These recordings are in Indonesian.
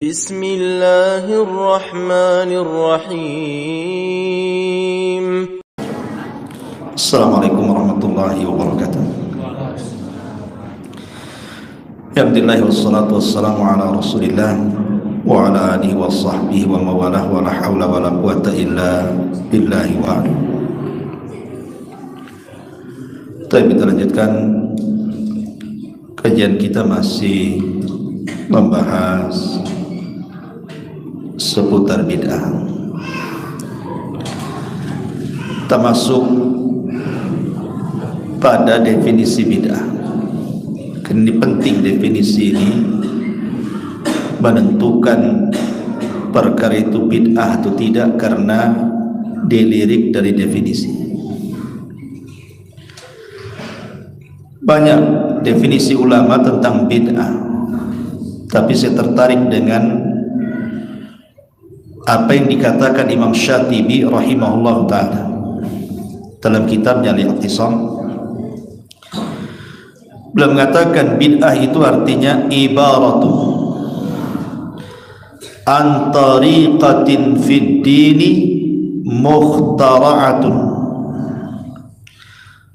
بسم الله الرحمن الرحيم. السلام عليكم ورحمة الله وبركاته. Alhamdulillah wassalatu wassalamu ala rasulillah wa ala alihi wa sahbihi wa mawalah wa la hawla wa la quwata illa billahi wa ala. Kita lanjutkan kajian kita, masih membahas seputar bid'ah, termasuk pada definisi bid'ah. Ini penting, definisi ini menentukan perkara itu bid'ah atau tidak karena dilirik dari definisi. Banyak definisi ulama tentang bid'ah, tapi saya tertarik dengan apa yang dikatakan Imam Syatibi rahimahullah ta'ala dalam kitabnya Al-I'tisam. Beliau mengatakan bid'ah itu artinya ibaratu an tariqatin fid dini mukhtara'atun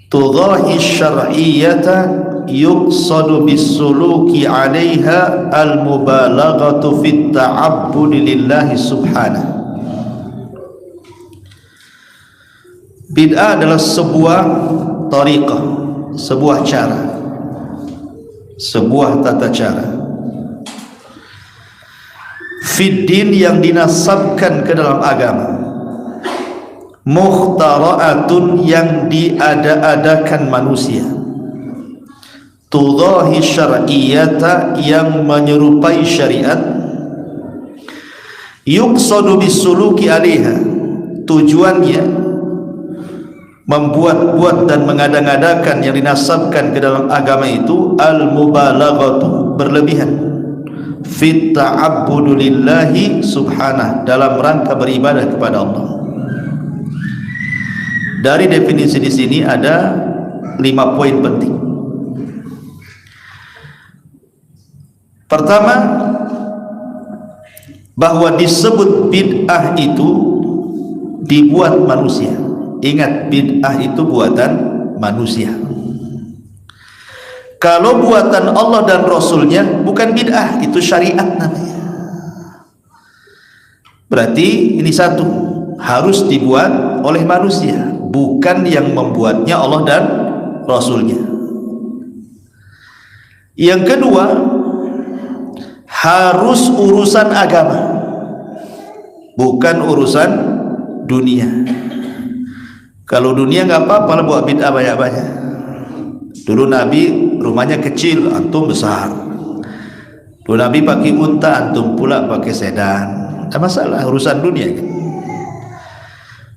tudahi syar'iyyata yuqsadu bisuluki 'alaiha al-mubalaghatu fit ta'abbud lillahi subhanahu. Bid'ah adalah sebuah tariqah, sebuah cara, sebuah tata cara fid din yang dinasabkan ke dalam agama, mukhtara'atun yang diada-adakan manusia, tudahi syar'iyyata yang menyerupai syariat, yuqsadu bisuluki 'alaiha tujuannya membuat-buat dan mengada-ngadakan yang dinasabkan ke dalam agama itu al-mubalaghatu berlebihan fit ta'abbudu lillahi subhanahu dalam rangka beribadah kepada Allah. Dari definisi di sini ada 5 poin penting. Pertama, bahwa disebut bid'ah itu dibuat manusia. Ingat, bid'ah itu buatan manusia. Kalau buatan Allah dan Rasulnya bukan bid'ah, itu syariat namanya. Berarti ini satu, harus dibuat oleh manusia, bukan yang membuatnya Allah dan Rasulnya. Yang kedua, harus urusan agama, bukan urusan dunia. Kalau dunia nggak apa-apa lah buat bid'ah banyak-banyak. Dulu Nabi rumahnya kecil, antum besar. Dulu Nabi pakai unta, antum pula pakai sedan. Tak masalah, urusan dunia kan?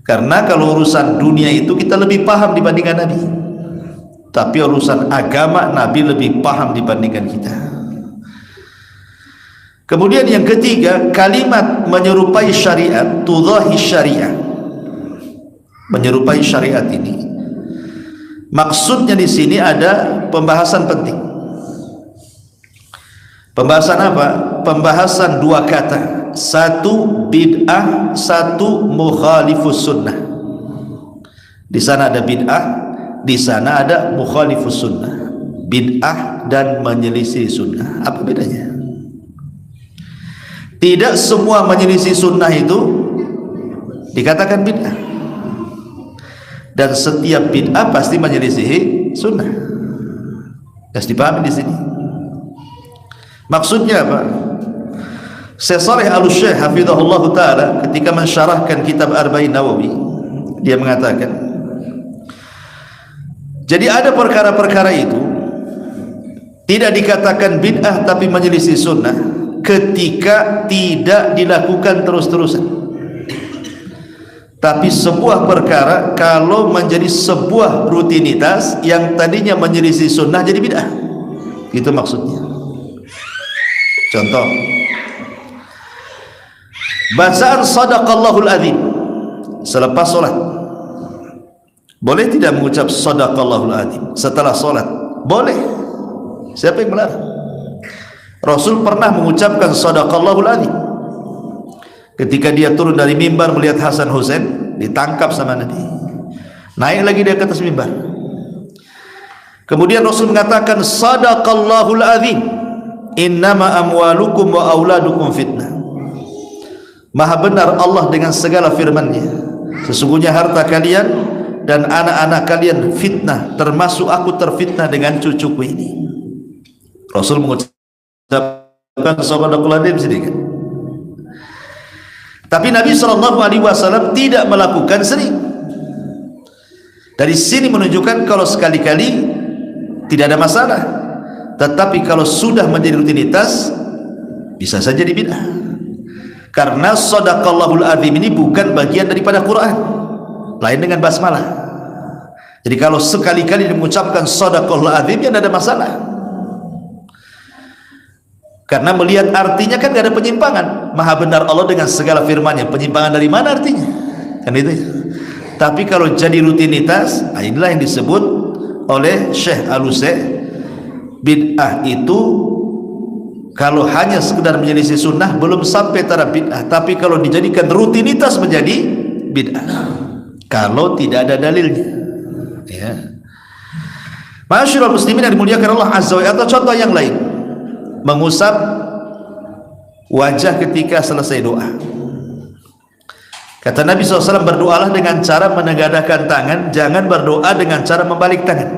Karena kalau urusan dunia itu kita lebih paham dibandingkan Nabi. Tapi urusan agama Nabi lebih paham dibandingkan kita. Kemudian yang ketiga, kalimat menyerupai syariat, tudahi syariah, menyerupai syariat ini, maksudnya di sini ada pembahasan penting. Pembahasan apa? Pembahasan dua kata, satu bid'ah, satu mukhalifus sunnah. Di sana ada bid'ah, di sana ada mukhalifus sunnah. Bid'ah dan menyelisih sunnah, apa bedanya? Tidak semua menyelisih sunnah itu dikatakan bid'ah, dan setiap bid'ah pasti menyelisihi sunnah. Harus dipahami di sini. Maksudnya apa? Syekh Shalih Al-Syekh hafizahullah taala ketika mensyarahkan kitab Arba'in Nawawi, dia mengatakan, jadi ada perkara-perkara itu tidak dikatakan bid'ah tapi menyelisih sunnah ketika tidak dilakukan terus-terusan. Tapi sebuah perkara kalau menjadi sebuah rutinitas yang tadinya menyelisih sunnah jadi bid'ah, itu maksudnya. Contoh, bacaan sadaqallahul adzim selepas solat, boleh tidak mengucap sadaqallahul adzim setelah solat? Boleh. Siapa yang melarang? Rasul pernah mengucapkan sadaqallahul adzim ketika dia turun dari mimbar melihat Hasan Husain ditangkap sama Nabi, naik lagi dia ke atas mimbar. Kemudian Rasul mengatakan sadaqallahul adzim innama amwalukum wa auladukum fitnah. Maha benar Allah dengan segala firman-Nya, sesungguhnya harta kalian dan anak-anak kalian fitnah, termasuk aku terfitnah dengan cucuku ini. Rasul mengucapkan sadaqallahul adzim sedikit. Tapi Nabi SAW tidak melakukan sering. Dari sini menunjukkan kalau sekali-kali tidak ada masalah, tetapi kalau sudah menjadi rutinitas bisa saja bid'ah. Karena sadaqallahul adzim ini bukan bagian daripada Quran, lain dengan basmalah. Jadi kalau sekali-kali mengucapkan sadaqallahul adzim ya tidak ada masalah, karena melihat artinya kan tidak ada penyimpangan. Maha benar Allah dengan segala firman-Nya, penyimpangan dari mana artinya? Kan itu. Tapi kalau jadi rutinitas, inilah yang disebut oleh Syekh Al-Utsai, bid'ah itu kalau hanya sekedar menyelisih sunnah belum sampai taraf bid'ah, tapi kalau dijadikan rutinitas menjadi bid'ah kalau tidak ada dalilnya, ya. Masyaallah muslimin yang dimuliakan Allah Azza wa Jalla. Atau contoh yang lain, mengusap wajah ketika selesai doa. Kata Nabi SAW, berdoalah dengan cara menengadahkan tangan, jangan berdoa dengan cara membalik tangan.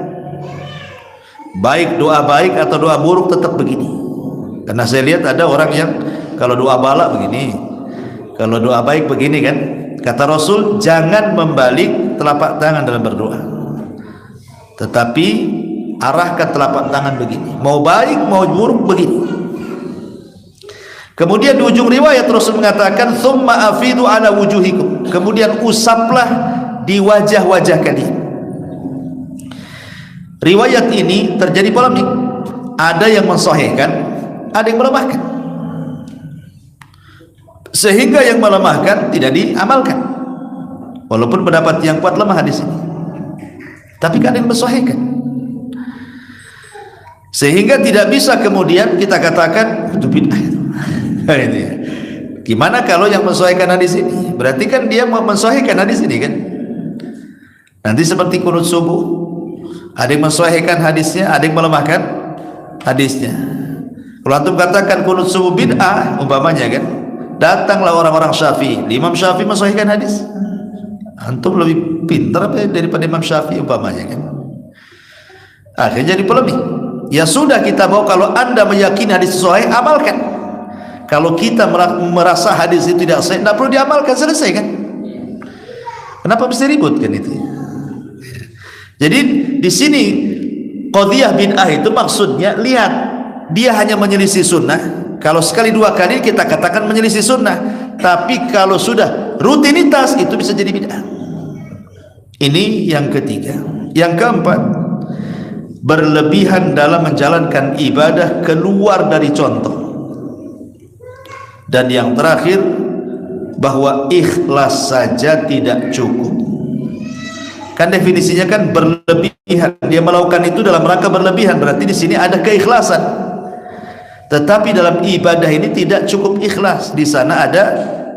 Baik doa baik atau doa buruk tetap begini. Karena saya lihat ada orang yang kalau doa balak begini, kalau doa baik begini kan. Kata Rasul, jangan membalik telapak tangan dalam berdoa, tetapi arahkan telapak tangan begini, mau baik mau buruk begini. Kemudian di ujung riwayat Rasul mengatakan thumma afidu ala wujuhikum, kemudian usaplah di wajah-wajah kalian. Riwayat ini terjadi polemik, ada yang mensahihkan, ada yang melemahkan, sehingga yang melemahkan tidak diamalkan, walaupun pendapat yang kuat lemah di sini, tapi kan ada yang mensahihkan, sehingga tidak bisa kemudian kita katakan itu bid'ah. Gimana kalau yang mensahihkan hadis ini? Berarti kan dia mau mensahihkan hadis ini kan? Nanti seperti kunut subuh, ada yang mensahihkan hadisnya, ada yang melemahkan hadisnya. Kalau antum katakan kunut subuh bid'ah umpamanya kan, datanglah orang-orang Syafi'i, Imam Syafi'i mensahihkan hadis. Antum lebih pintar daripada Imam Syafi'i umpamanya kan? Akhirnya jadi polemik. Ya sudah, kita mau kalau anda meyakini hadis sahih, amalkan. Kalau kita merasa hadis itu tidak sahih, tidak perlu diamalkan, selesai kan? Kenapa mesti ribut kan itu? Jadi di sini qadhiyah bid'ah itu maksudnya, lihat, dia hanya menyelisih sunnah. Kalau sekali dua kali kita katakan menyelisih sunnah, tapi kalau sudah rutinitas itu bisa jadi bid'ah. Ini yang ketiga. Yang keempat, berlebihan dalam menjalankan ibadah keluar dari contoh. Dan yang terakhir, bahwa ikhlas saja tidak cukup. Kan definisinya kan berlebihan, dia melakukan itu dalam rangka berlebihan, berarti di sini ada keikhlasan. Tetapi dalam ibadah ini tidak cukup ikhlas, di sana ada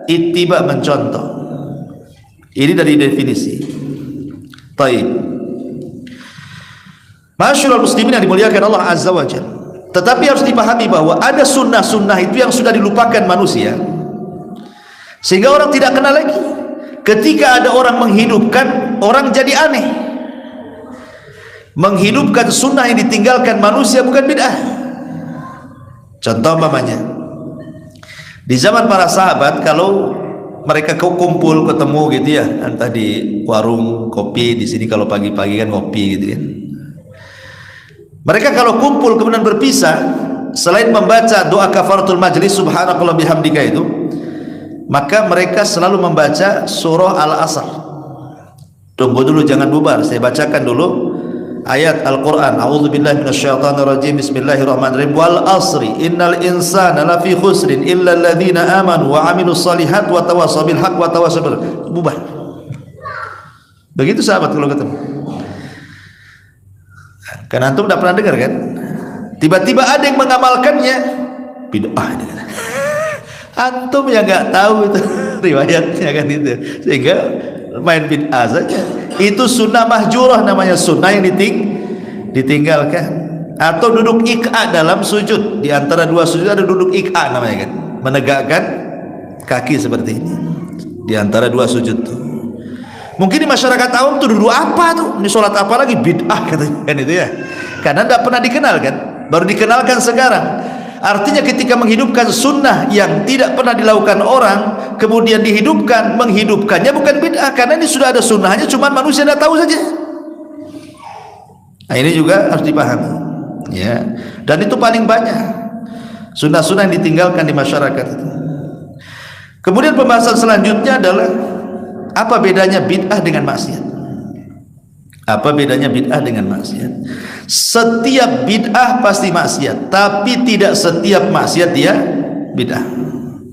ittiba, mencontoh. Ini dari definisi. Baik. Masyaallah muslimin yang dimuliakan Allah Azza wa Jalla. Tetapi harus dipahami bahwa ada sunnah-sunnah itu yang sudah dilupakan manusia, sehingga orang tidak kenal lagi. Ketika ada orang menghidupkan, orang jadi aneh. Menghidupkan sunnah yang ditinggalkan manusia bukan bid'ah. Contoh umpamanya, di zaman para sahabat, kalau mereka kumpul ketemu gitu ya, entah di warung kopi, di sini kalau pagi-pagi kan ngopi gitu kan. Mereka kalau kumpul kemudian berpisah, selain membaca doa kafaratul majlis subhanakallah bihamdika itu, maka mereka selalu membaca surah Al-Asr. Tunggu dulu, jangan bubar, saya bacakan dulu ayat Al-Quran. A'udzubillahi minasyaitonirrajim, bismillahirrahmanirrahim. Wal asri innal insana lafi khusrin illa alladhina amanu wa amilus salihat wa tawassaw bil haqq wa tawassaw bil bubar. Begitu sahabat kalau ketemu. Karena antum tidak pernah dengar kan? Tiba-tiba ada yang mengamalkannya, bid'ah ini. Antum yang nggak tahu itu riwayatnya kan itu, sehingga main bid'ah saja. Itu sunnah mahjurah namanya, sunnah yang ditinggalkan. Atau duduk ik'a dalam sujud, di antara dua sujud ada duduk ik'a namanya kan, menegakkan kaki seperti ini di antara dua sujud tuh. Mungkin di masyarakat awam tuh duduk apa tuh, ini sholat apa lagi, bid'ah katanya kan itu ya, karena tidak pernah dikenal kan, baru dikenalkan sekarang. Artinya ketika menghidupkan sunnah yang tidak pernah dilakukan orang, kemudian dihidupkan, menghidupkannya bukan bid'ah, karena ini sudah ada sunnahnya, cuma manusia tidak tahu saja. Nah, ini juga harus dipahami ya, dan itu paling banyak sunnah-sunnah yang ditinggalkan di masyarakat itu. Kemudian pembahasan selanjutnya adalah apa bedanya bid'ah dengan maksiat. Apa bedanya bid'ah dengan maksiat? Setiap bid'ah pasti maksiat, tapi tidak setiap maksiat dia bid'ah.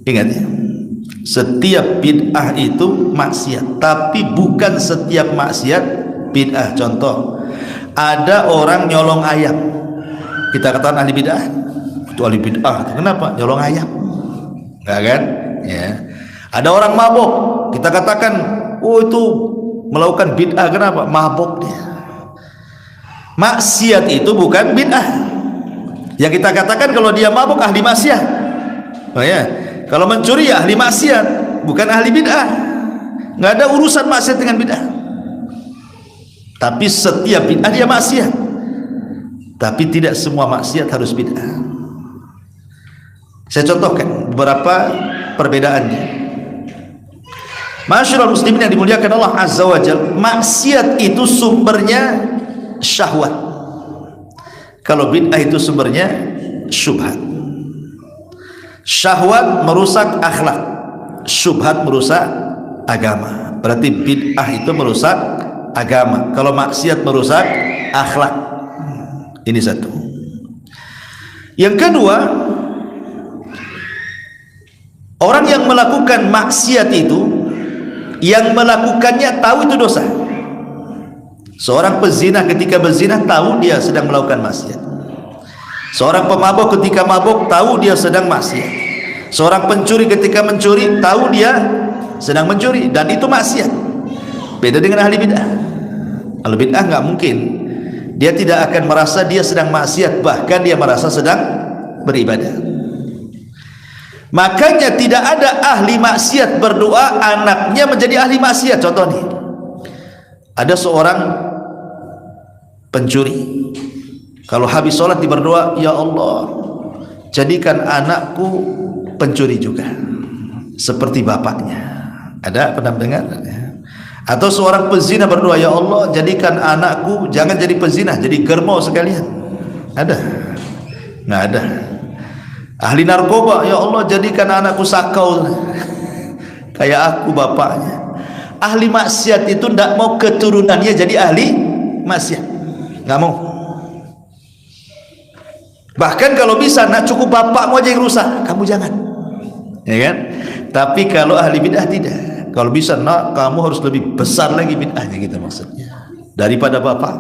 Ingat ya, setiap bid'ah itu maksiat, tapi bukan setiap maksiat bid'ah. Contoh, ada orang nyolong ayam, kita katakan ahli bid'ah. Itu ahli bid'ah, kenapa? Nyolong ayam, enggak kan? Ya. Ada orang mabok, kita katakan, oh itu melakukan bid'ah, kenapa? Mabok dia. Maksiat itu bukan bid'ah. Yang kita katakan kalau dia mabok ahli maksiat. Oh ya, kalau mencuri ya ahli maksiat, bukan ahli bid'ah. Nggak ada urusan maksiat dengan bid'ah. Tapi setiap bid'ah dia maksiat. Tapi tidak semua maksiat harus bid'ah. Saya contohkan beberapa perbedaannya. Masyaallah muslimin yang dimuliakan Allah Azza wa Jalla, maksiat itu sumbernya syahwat, kalau bid'ah itu sumbernya syubhat. Syahwat merusak akhlak, syubhat merusak agama. Berarti bid'ah itu merusak agama, kalau maksiat merusak akhlak. Ini satu. Yang kedua, orang yang melakukan maksiat itu, yang melakukannya tahu itu dosa. Seorang pezina ketika berzina tahu dia sedang melakukan maksiat. Seorang pemabuk ketika mabuk tahu dia sedang maksiat. Seorang pencuri ketika mencuri tahu dia sedang mencuri, dan itu maksiat. Beda dengan ahli bid'ah. Ahli bid'ah nggak mungkin, dia tidak akan merasa dia sedang maksiat, bahkan dia merasa sedang beribadah. Makanya tidak ada ahli maksiat berdoa anaknya menjadi ahli maksiat. Contoh nih, ada seorang pencuri, kalau habis sholat dia berdoa, ya Allah jadikan anakku pencuri juga seperti bapaknya. Ada pernah dengar? Atau seorang pezina berdoa, ya Allah jadikan anakku jangan jadi pezina, jadi germo sekalian. Ada? Nggak ada. Ahli narkoba, ya Allah jadikan anakku sakau kayak aku bapaknya. Ahli maksiat itu tidak mau keturunannya jadi ahli maksiat, nggak mau. Bahkan kalau bisa, nak cukup bapakmu aja yang rusak, kamu jangan, ya kan? Tapi kalau ahli bid'ah tidak. Kalau bisa, nak kamu harus lebih besar lagi bid'ahnya, gitu maksudnya, daripada bapak.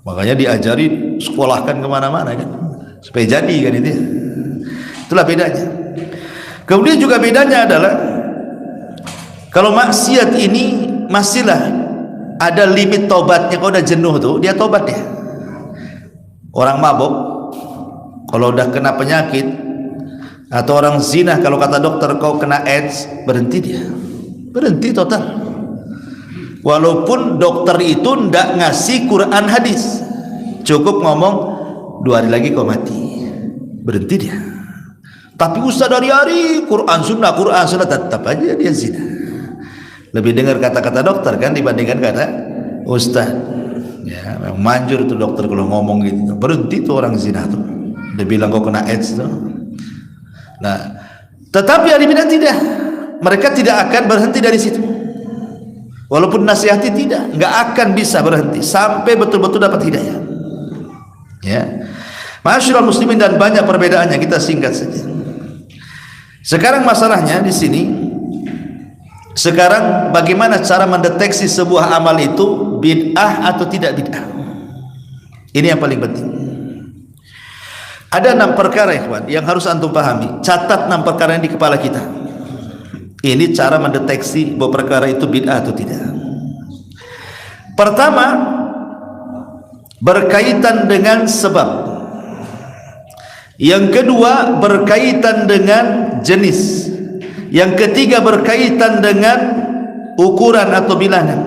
Makanya diajari, sekolahkan kemana-mana kan, supaya jadi kan itu. Itulah bedanya. Kemudian juga bedanya adalah kalau maksiat ini masihlah ada limit tobatnya. Kalau udah jenuh tuh dia tobat ya. Orang mabuk kalau udah kena penyakit, atau orang zina kalau kata dokter kau kena AIDS, berhenti dia, berhenti total. Walaupun dokter itu ndak ngasih Quran hadis, cukup ngomong 2 hari lagi kau mati, berhenti dia. Tapi ustaz dari hari Quran sunnah tetap aja dia zina. Lebih dengar kata-kata dokter kan dibandingkan kata ustaz. Ya, memang manjur tuh dokter kalau ngomong gitu. Berhenti tuh orang zina tuh. Dia bilang kau kena AIDS tuh. Nah, tetapi ahli bid'ah tidak. Mereka tidak akan berhenti dari situ. Walaupun nasihati tidak, nggak akan bisa berhenti sampai betul-betul dapat hidayah. Ya. Masyaallah muslimin, dan banyak perbedaannya, kita singkat saja. Sekarang masalahnya di sini, sekarang bagaimana cara mendeteksi sebuah amal itu bid'ah atau tidak bid'ah? Ini yang paling penting. Ada 6 perkara ikhwan yang harus antum pahami. Catat 6 perkara yang di kepala kita. Ini cara mendeteksi bahwa perkara itu bid'ah atau tidak. Pertama, berkaitan dengan sebab. Yang kedua, berkaitan dengan jenis. Yang ketiga, berkaitan dengan ukuran atau bilangan.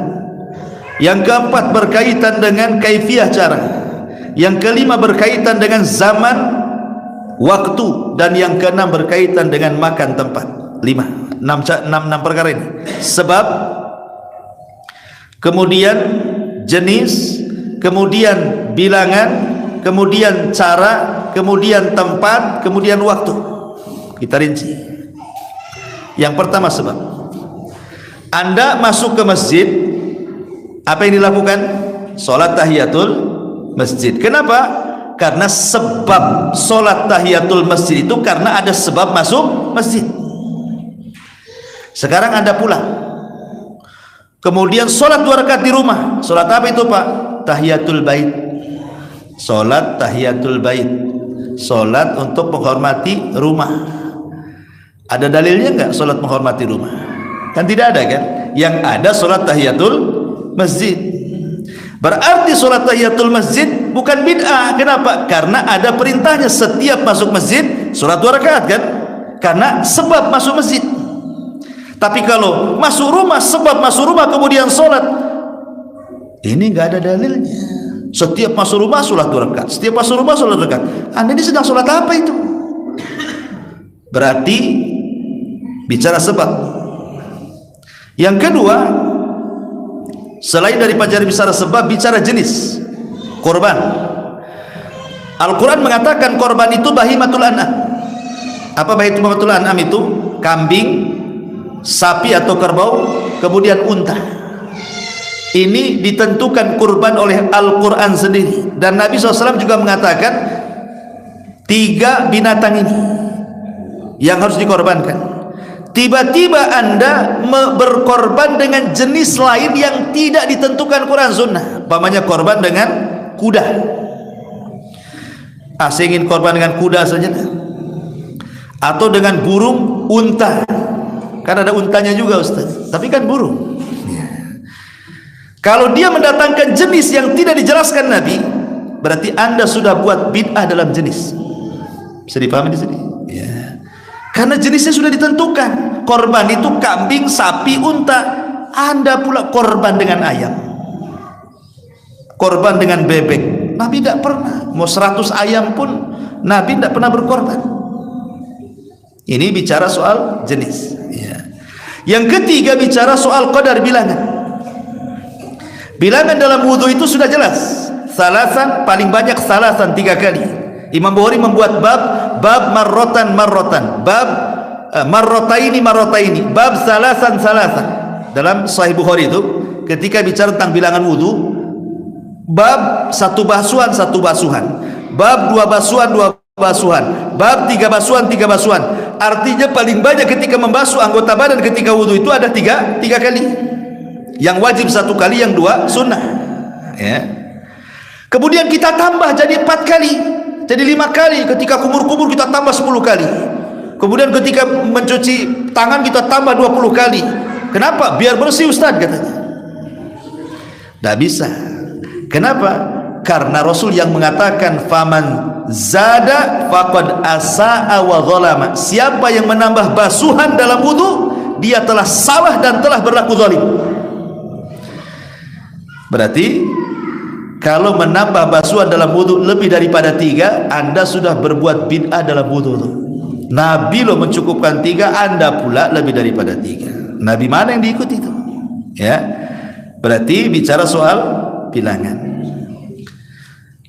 Yang keempat, berkaitan dengan kaifiyah cara. Yang kelima, berkaitan dengan zaman, waktu. Dan yang keenam, berkaitan dengan makan tempat. 6 perkara ini. Sebab, kemudian jenis, kemudian bilangan, kemudian cara, kemudian tempat, kemudian waktu. Kita rinci. Yang pertama, sebab. Anda masuk ke masjid, apa yang dilakukan? Salat tahiyatul masjid. Kenapa? Karena sebab salat tahiyatul masjid itu karena ada sebab masuk masjid. Sekarang Anda pulang, kemudian sholat 2 rakaat di rumah. Sholat apa itu Pak? Tahiyatul bait. Sholat tahiyatul bait, sholat untuk menghormati rumah. Ada dalilnya enggak sholat menghormati rumah? Kan tidak ada kan? Yang ada sholat tahiyatul masjid. Berarti sholat tahiyatul masjid bukan bid'ah. Kenapa? Karena ada perintahnya setiap masuk masjid sholat 2 rakaat kan? Karena sebab masuk masjid. Tapi kalau masuk rumah, sebab masuk rumah kemudian sholat, ini nggak ada dalilnya. Setiap masuk rumah sholat 2 rakaat, setiap masuk rumah sholat 2 rakaat. Anda ini sedang sholat apa itu? Berarti bicara sebab. Yang kedua, selain daripada bicara sebab, bicara jenis korban. Al-Quran mengatakan korban itu bahimatul an'am. Apa bahimatul an'am itu? Kambing, sapi atau kerbau, kemudian unta. Ini ditentukan kurban oleh Al-Quran sendiri. Dan Nabi SAW juga mengatakan 3 binatang ini yang harus dikorbankan. Tiba-tiba Anda berkorban dengan jenis lain yang tidak ditentukan Quran Sunnah. Umpamanya korban dengan kuda. Saya ingin korban dengan kuda saja, atau dengan burung, unta. Kan ada untanya juga Ustaz, tapi kan burung. Kalau dia mendatangkan jenis yang tidak dijelaskan Nabi, berarti Anda sudah buat bid'ah dalam jenis. Bisa dipahami di sini? Ya. Karena jenisnya sudah ditentukan. Korban itu kambing, sapi, unta. Anda pula korban dengan ayam, korban dengan bebek. Nabi tidak pernah. Mau 100 ayam pun Nabi tidak pernah berkorban. Ini bicara soal jenis. Ya. Yang ketiga, bicara soal qadar, bilangan. Bilangan dalam wudhu itu sudah jelas. Salasan, paling banyak salasan 3 kali. Imam Bukhari membuat bab marrotan, bab marrotaini, bab salasan. Dalam Sahih Bukhari itu ketika bicara tentang bilangan wudhu, bab 1 basuhan, bab 2 basuhan, bab 3 basuhan. Artinya paling banyak ketika membasuh anggota badan ketika wudhu itu ada 3 kali. Yang wajib 1 kali, yang 2 sunnah. Ya. Kemudian kita tambah jadi 4 kali, jadi 5 kali. Ketika kumur-kumur kita tambah 10 kali. Kemudian ketika mencuci tangan kita tambah 20 kali. Kenapa? Biar bersih Ustaz katanya. Tidak bisa. Kenapa? Karena Rasul yang mengatakan faman zada faqad asa'a wa zalama. Siapa yang menambah basuhan dalam wudu, dia telah salah dan telah berlaku zalim. Berarti kalau menambah basuhan dalam wudu lebih daripada 3, Anda sudah berbuat bid'ah dalam wudu. Nabi lo mencukupkan 3, Anda pula lebih daripada 3. Nabi mana yang diikuti itu? Ya. Berarti bicara soal bilangan.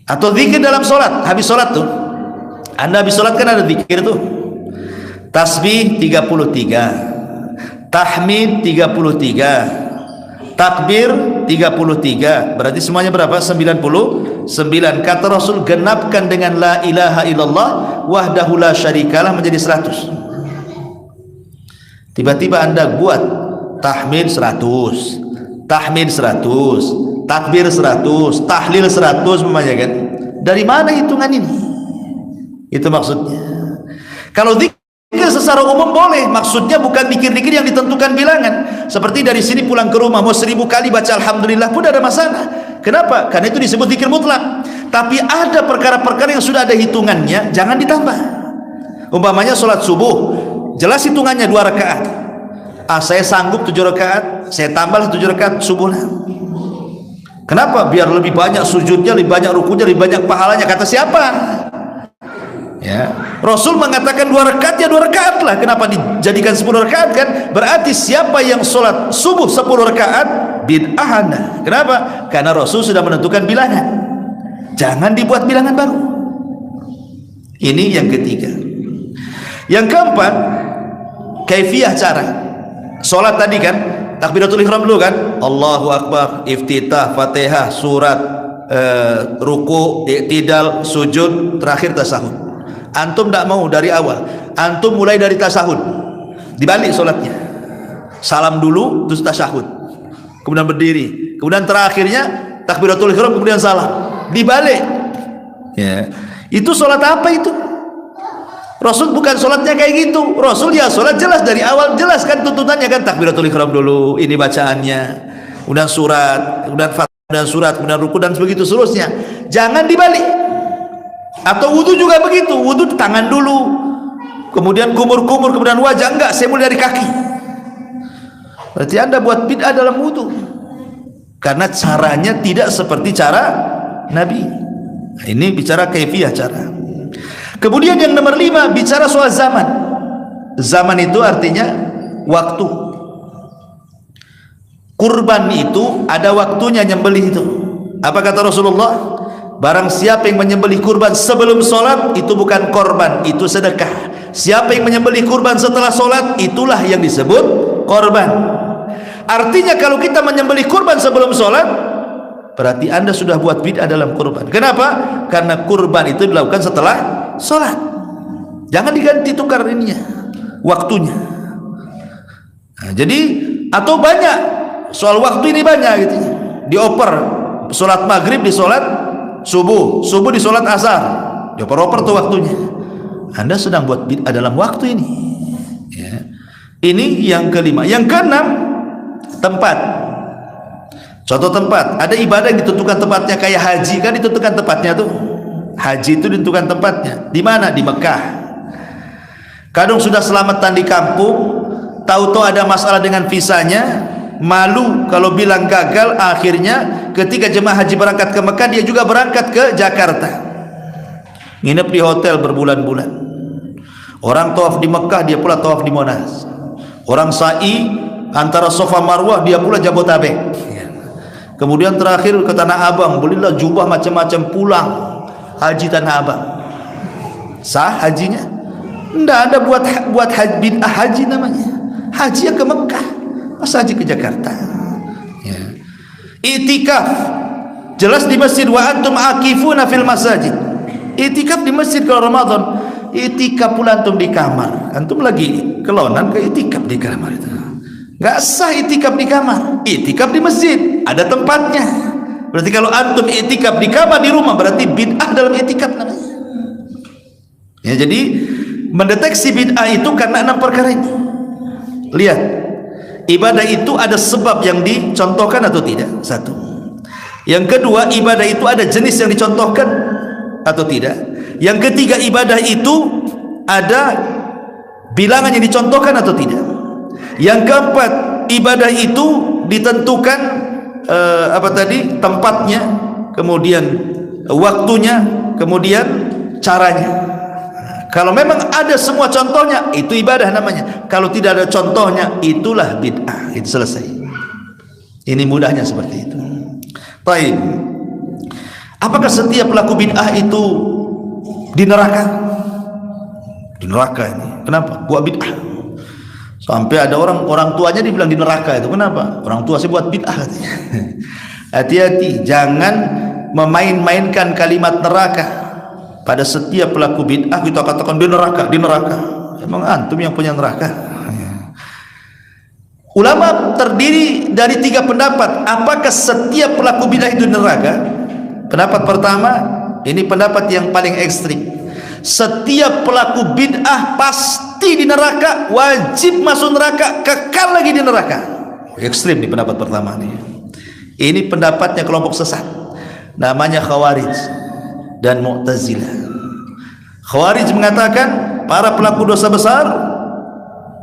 Atau zikir dalam sholat. Habis sholat tuh, Anda habis sholat kan ada zikir tuh. Tasbih 33, tahmid 33, takbir 33. Berarti semuanya berapa? 99. Kata Rasul, genapkan dengan la ilaha illallah wahdahu la syarikalah menjadi 100. Tiba-tiba Anda buat tahmid 100, tahmid 100, takbir 100, tahlil 100 memangnya kan? Dari mana hitungan ini? Itu maksudnya. Kalau zikir secara umum boleh, maksudnya bukan zikir-zikir yang ditentukan bilangan. Seperti dari sini pulang ke rumah mau 1000 kali baca alhamdulillah pun tidak ada masalah. Kenapa? Karena itu disebut zikir mutlak. Tapi ada perkara-perkara yang sudah ada hitungannya, jangan ditambah. Umpamanya sholat subuh, jelas hitungannya 2 rakaat. Saya sanggup 7 rakaat, saya tambah 7 rakaat subuh. Kenapa? Biar lebih banyak sujudnya, lebih banyak rukunya, lebih banyak pahalanya. Kata siapa? Ya, Rasul mengatakan 2 rakaat ya 2 rakaat lah. Kenapa dijadikan 10 rakaat kan? Berarti siapa yang sholat subuh 10 rakaat bid'ah. Kenapa? Karena Rasul sudah menentukan bilangan. Jangan dibuat bilangan baru. Ini yang ketiga. Yang keempat, kaifiyah cara. Sholat tadi kan takbiratul ihram dulu kan, Allahu Akbar, iftitah, Fatihah, surat, ruku, i'tidal, sujud, terakhir tasahud. Antum tidak mau dari awal, antum mulai dari tasahud, dibalik sholatnya, salam dulu terus tasahud, kemudian berdiri, kemudian terakhirnya takbiratul ihram, kemudian salam, dibalik. Ya, itu sholat apa itu? Rasul bukan sholatnya kayak gitu. Rasul ya sholat jelas dari awal, jelas kan tuntutannya kan, takbiratul ihram dulu, ini bacaannya, kemudian surat, kemudian fatihah, kemudian surat, kemudian ruku dan begitu seterusnya. Jangan dibalik. Atau wudu juga begitu, wudu tangan dulu, kemudian kumur-kumur, kemudian wajah. Enggak, saya mulai dari kaki. Berarti Anda buat bid'ah dalam wudu, karena caranya tidak seperti cara Nabi. Nah, ini bicara kaifiyah cara. Kemudian yang nomor 5, bicara soal zaman. Zaman itu artinya waktu. Kurban itu ada waktunya nyembelih itu. Apa kata Rasulullah? Barang siapa yang menyembelih kurban sebelum sholat, itu bukan korban, itu sedekah. Siapa yang menyembelih kurban setelah sholat, itulah yang disebut korban. Artinya kalau kita menyembelih kurban sebelum sholat, berarti Anda sudah buat bid'ah dalam kurban. Kenapa? Karena kurban itu dilakukan setelah sholat. Jangan diganti tukar ininya, waktunya. Nah, jadi atau banyak soal waktu ini banyak gitu, dioper sholat maghrib di sholat subuh, subuh di sholat asar, dioper-oper tuh waktunya. Anda sedang buat bid'ah dalam waktu ini. Ya. Ini yang kelima. Yang keenam, tempat. Contoh tempat, ada ibadah yang ditentukan tempatnya, kayak haji kan ditentukan tempatnya tuh. Haji itu ditentukan tempatnya. Di mana? Di Mekah. Kadang sudah selamatan di kampung, tahu-tahu ada masalah dengan visanya, malu kalau bilang gagal. Akhirnya ketika jemaah haji berangkat ke Mekah, dia juga berangkat ke Jakarta, nginep di hotel berbulan-bulan. Orang tawaf di Mekah, dia pula tawaf di Monas. Orang sa'i antara Safa Marwah, dia pula Jabotabek. Kemudian terakhir ke Tanah Abang, belilah jubah macam-macam, pulang haji Tanah Abang. Sah hajinya? Tidak ada buat haji, bid'ah haji namanya. Haji yang ke Mekah, masa haji ke Jakarta. Ya. Itikaf jelas di masjid, wa antum akifuna fil masajid. Itikaf di masjid kalau Ramadan. Itikaf pula antum di kamar, antum lagi kelonan ke itikaf di kamar itu. Nggak sah itikaf di kamar. Itikaf di masjid, ada tempatnya. Berarti kalau antum itikaf di kamar di rumah, berarti bid'ah dalam itikaf namanya. Ya, jadi mendeteksi bid'ah itu karena 6 perkara ini. Lihat, ibadah itu ada sebab yang dicontohkan atau tidak? Satu. Yang kedua, ibadah itu ada jenis yang dicontohkan atau tidak? Yang ketiga, ibadah itu ada bilangan yang dicontohkan atau tidak? Yang keempat, ibadah itu ditentukan tempatnya, kemudian waktunya, kemudian caranya. Kalau memang ada semua contohnya, itu ibadah namanya. Kalau tidak ada contohnya, itulah bid'ah. Itu selesai. Ini mudahnya seperti itu. Baik. Apakah setiap pelaku bid'ah itu di neraka? Di neraka ini. Kenapa? Buat bid'ah. Sampai ada orang tuanya dibilang di neraka itu. Kenapa? Orang tua sih buat bid'ah. Hati-hati, jangan memain-mainkan kalimat neraka. Pada setiap pelaku bid'ah kita katakan di neraka, di neraka. Emang antum yang punya neraka? Ulama terdiri dari 3 pendapat. Apakah setiap pelaku bid'ah itu di neraka? Pendapat pertama, ini pendapat yang paling ekstrim. setiap pelaku bid'ah pasti di neraka, wajib masuk neraka, kekal lagi di neraka. Ekstrim nih pendapat pertama nih. Ini pendapatnya kelompok sesat, namanya Khawarij dan Mu'tazilah. Khawarij mengatakan para pelaku dosa besar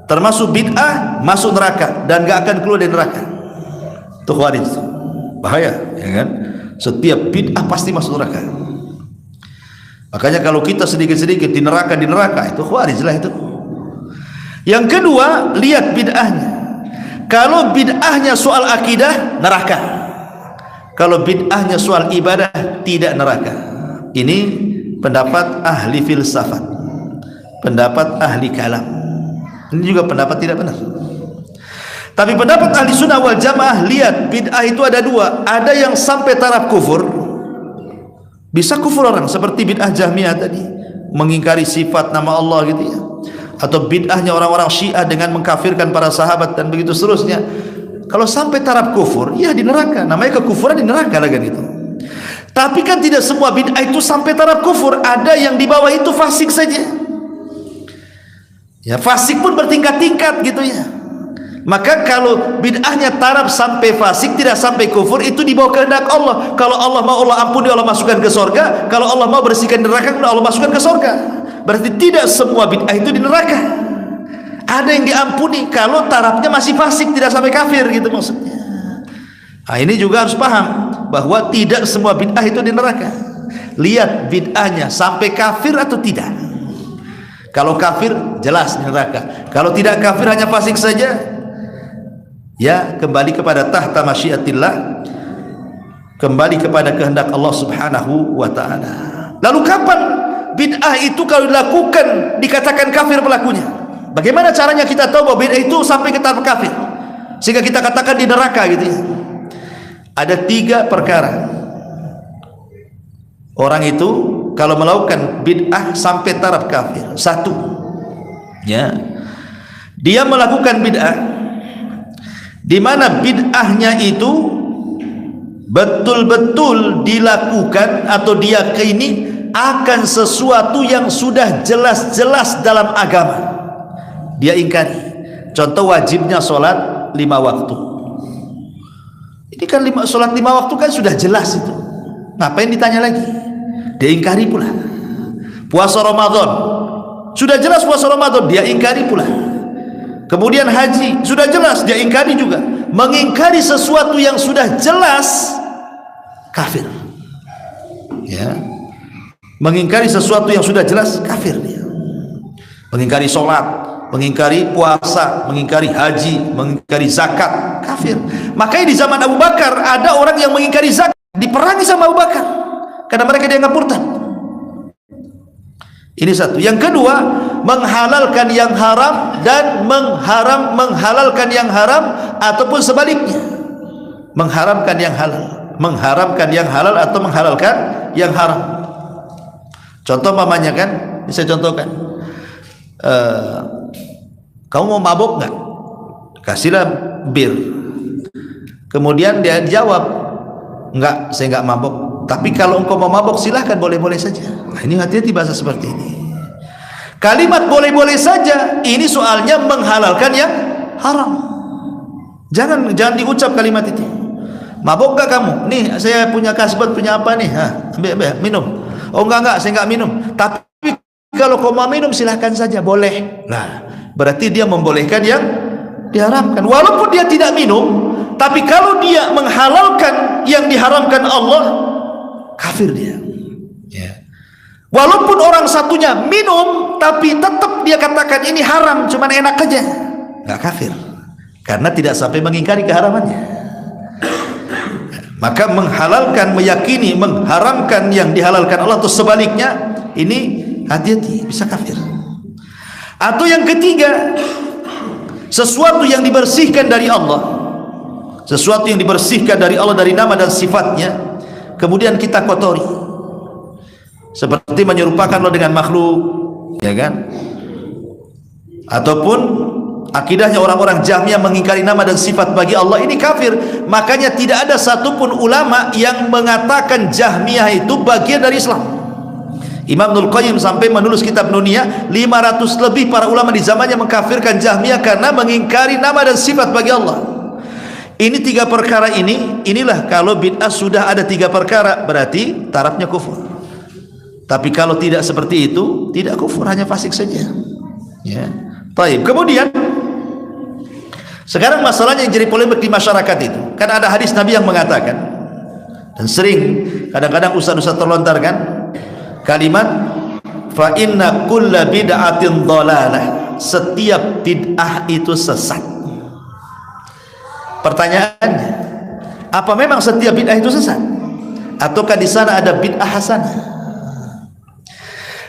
termasuk bid'ah masuk neraka dan gak akan keluar dari neraka. Itu Khawarij, bahaya ya kan. Setiap bid'ah pasti masuk neraka. Makanya kalau kita sedikit-sedikit di neraka itu Khawarij lah itu. Yang kedua, lihat bid'ahnya. Kalau bid'ahnya soal akidah, neraka. Kalau bid'ahnya soal ibadah, tidak neraka. Ini pendapat ahli filsafat, pendapat ahli kalam. Ini juga pendapat tidak benar. Tapi pendapat ahli sunnah wal jamaah, lihat bid'ah itu ada dua. Ada yang sampai taraf kufur, bisa kufur orang, seperti bid'ah Jahmiyah tadi, mengingkari sifat nama Allah gitu ya. Atau bid'ahnya orang-orang Syiah dengan mengkafirkan para sahabat dan begitu seterusnya. Kalau sampai taraf kufur, ya di neraka. Namanya kekufuran di neraka lah kan itu. Tapi kan tidak semua bid'ah itu sampai taraf kufur. Ada yang di bawah itu fasik saja. Ya, fasik pun bertingkat-tingkat gitu ya. Maka kalau bid'ahnya taraf sampai fasik, tidak sampai kufur, itu di bawah kehendak Allah. Kalau Allah mau, Allah ampuni, Allah masukkan ke sorga. Kalau Allah mau bersihkan neraka, Allah masukkan ke sorga. Berarti tidak semua bid'ah itu di neraka. Ada yang diampuni kalau tarafnya masih fasik, tidak sampai kafir gitu maksudnya. Nah, ini juga harus paham bahwa tidak semua bid'ah itu di neraka. Lihat bid'ahnya sampai kafir atau tidak. Kalau kafir jelas di neraka. Kalau tidak kafir hanya fasik saja, ya kembali kepada tahta masyiatillah, kembali kepada kehendak Allah Subhanahu wa ta'ala. Lalu kapan bid'ah itu kalau dilakukan dikatakan kafir pelakunya? Bagaimana caranya kita tahu bahwa bid'ah itu sampai ke tahap kafir sehingga kita katakan di neraka gitu ya? Ada 3 perkara. Orang itu kalau melakukan bid'ah sampai taraf kafir. 1, ya, dia melakukan bid'ah di mana bid'ahnya itu betul-betul dilakukan atau diyakini akan sesuatu yang sudah jelas-jelas dalam agama, dia ingkari. Contoh wajibnya sholat 5 waktu. Ini kan sholat 5 waktu kan sudah jelas itu, ngapain ditanya lagi? Dia ingkari pula. Puasa Ramadan sudah jelas, puasa Ramadan dia ingkari pula. Kemudian haji sudah jelas, dia ingkari juga. Mengingkari sesuatu yang sudah jelas kafir, ya. Mengingkari sesuatu yang sudah jelas kafir dia. Mengingkari sholat, mengingkari puasa, mengingkari haji, mengingkari zakat, kafir. Makanya di zaman Abu Bakar ada orang yang mengingkari zakat, diperangi sama Abu Bakar karena mereka dianggap murtad. Ini satu. Yang kedua, menghalalkan yang haram dan menghalalkan yang haram, ataupun sebaliknya, mengharamkan yang halal, mengharamkan yang halal atau menghalalkan yang haram. Contoh mamanya kan, bisa contohkan, kamu mau mabuk nggak? Kasihlah bir. Kemudian dia jawab, enggak, saya enggak mabuk. Tapi kalau engkau mau mabuk silahkan, boleh-boleh saja. Nah, ini hati-hati bahasa seperti ini. Kalimat boleh-boleh saja ini soalnya menghalalkan yang haram. Jangan diucap kalimat itu. Mabuk enggak kamu? Nih saya punya kasbat, punya apa nih? Ambil minum. Oh enggak, saya enggak minum. Tapi kalau kau mau minum silahkan saja, boleh. Nah, berarti dia membolehkan yang diharamkan. Walaupun dia tidak minum, tapi kalau dia menghalalkan yang diharamkan Allah, kafir dia. Ya. Walaupun orang satunya minum, tapi tetap dia katakan ini haram, cuman enak aja, nggak kafir, karena tidak sampai mengingkari keharamannya. Maka menghalalkan, meyakini mengharamkan yang dihalalkan Allah atau sebaliknya, ini hati-hati, bisa kafir. Atau yang ketiga, sesuatu yang dibersihkan dari Allah, sesuatu yang dibersihkan dari Allah, dari nama dan sifatnya, kemudian kita kotori, seperti menyerupakan Allah dengan makhluk, ya kan? Ataupun akidahnya orang-orang Jahmiyah mengingkari nama dan sifat bagi Allah, ini kafir. Makanya tidak ada satupun ulama yang mengatakan Jahmiyah itu bagian dari Islam. Imam Ibnul Qayyim sampai menulis kitab Nuniyah, 500 lebih para ulama di zamannya mengkafirkan Jahmiyah karena mengingkari nama dan sifat bagi Allah. Ini 3 perkara inilah kalau bid'ah sudah ada 3 perkara berarti tarafnya kufur. Tapi kalau tidak seperti itu, tidak kufur, hanya fasik saja. Ya. Baik. Kemudian sekarang masalahnya yang jadi polemik di masyarakat itu, kan ada hadis Nabi yang mengatakan, dan sering kadang-kadang ustaz-ustaz terlontarkan kalimat fa inna kulla bid'atin dhalalah, setiap bid'ah itu sesat. Pertanyaannya, apa memang setiap bid'ah itu sesat? Ataukah di sana ada bid'ah hasanah?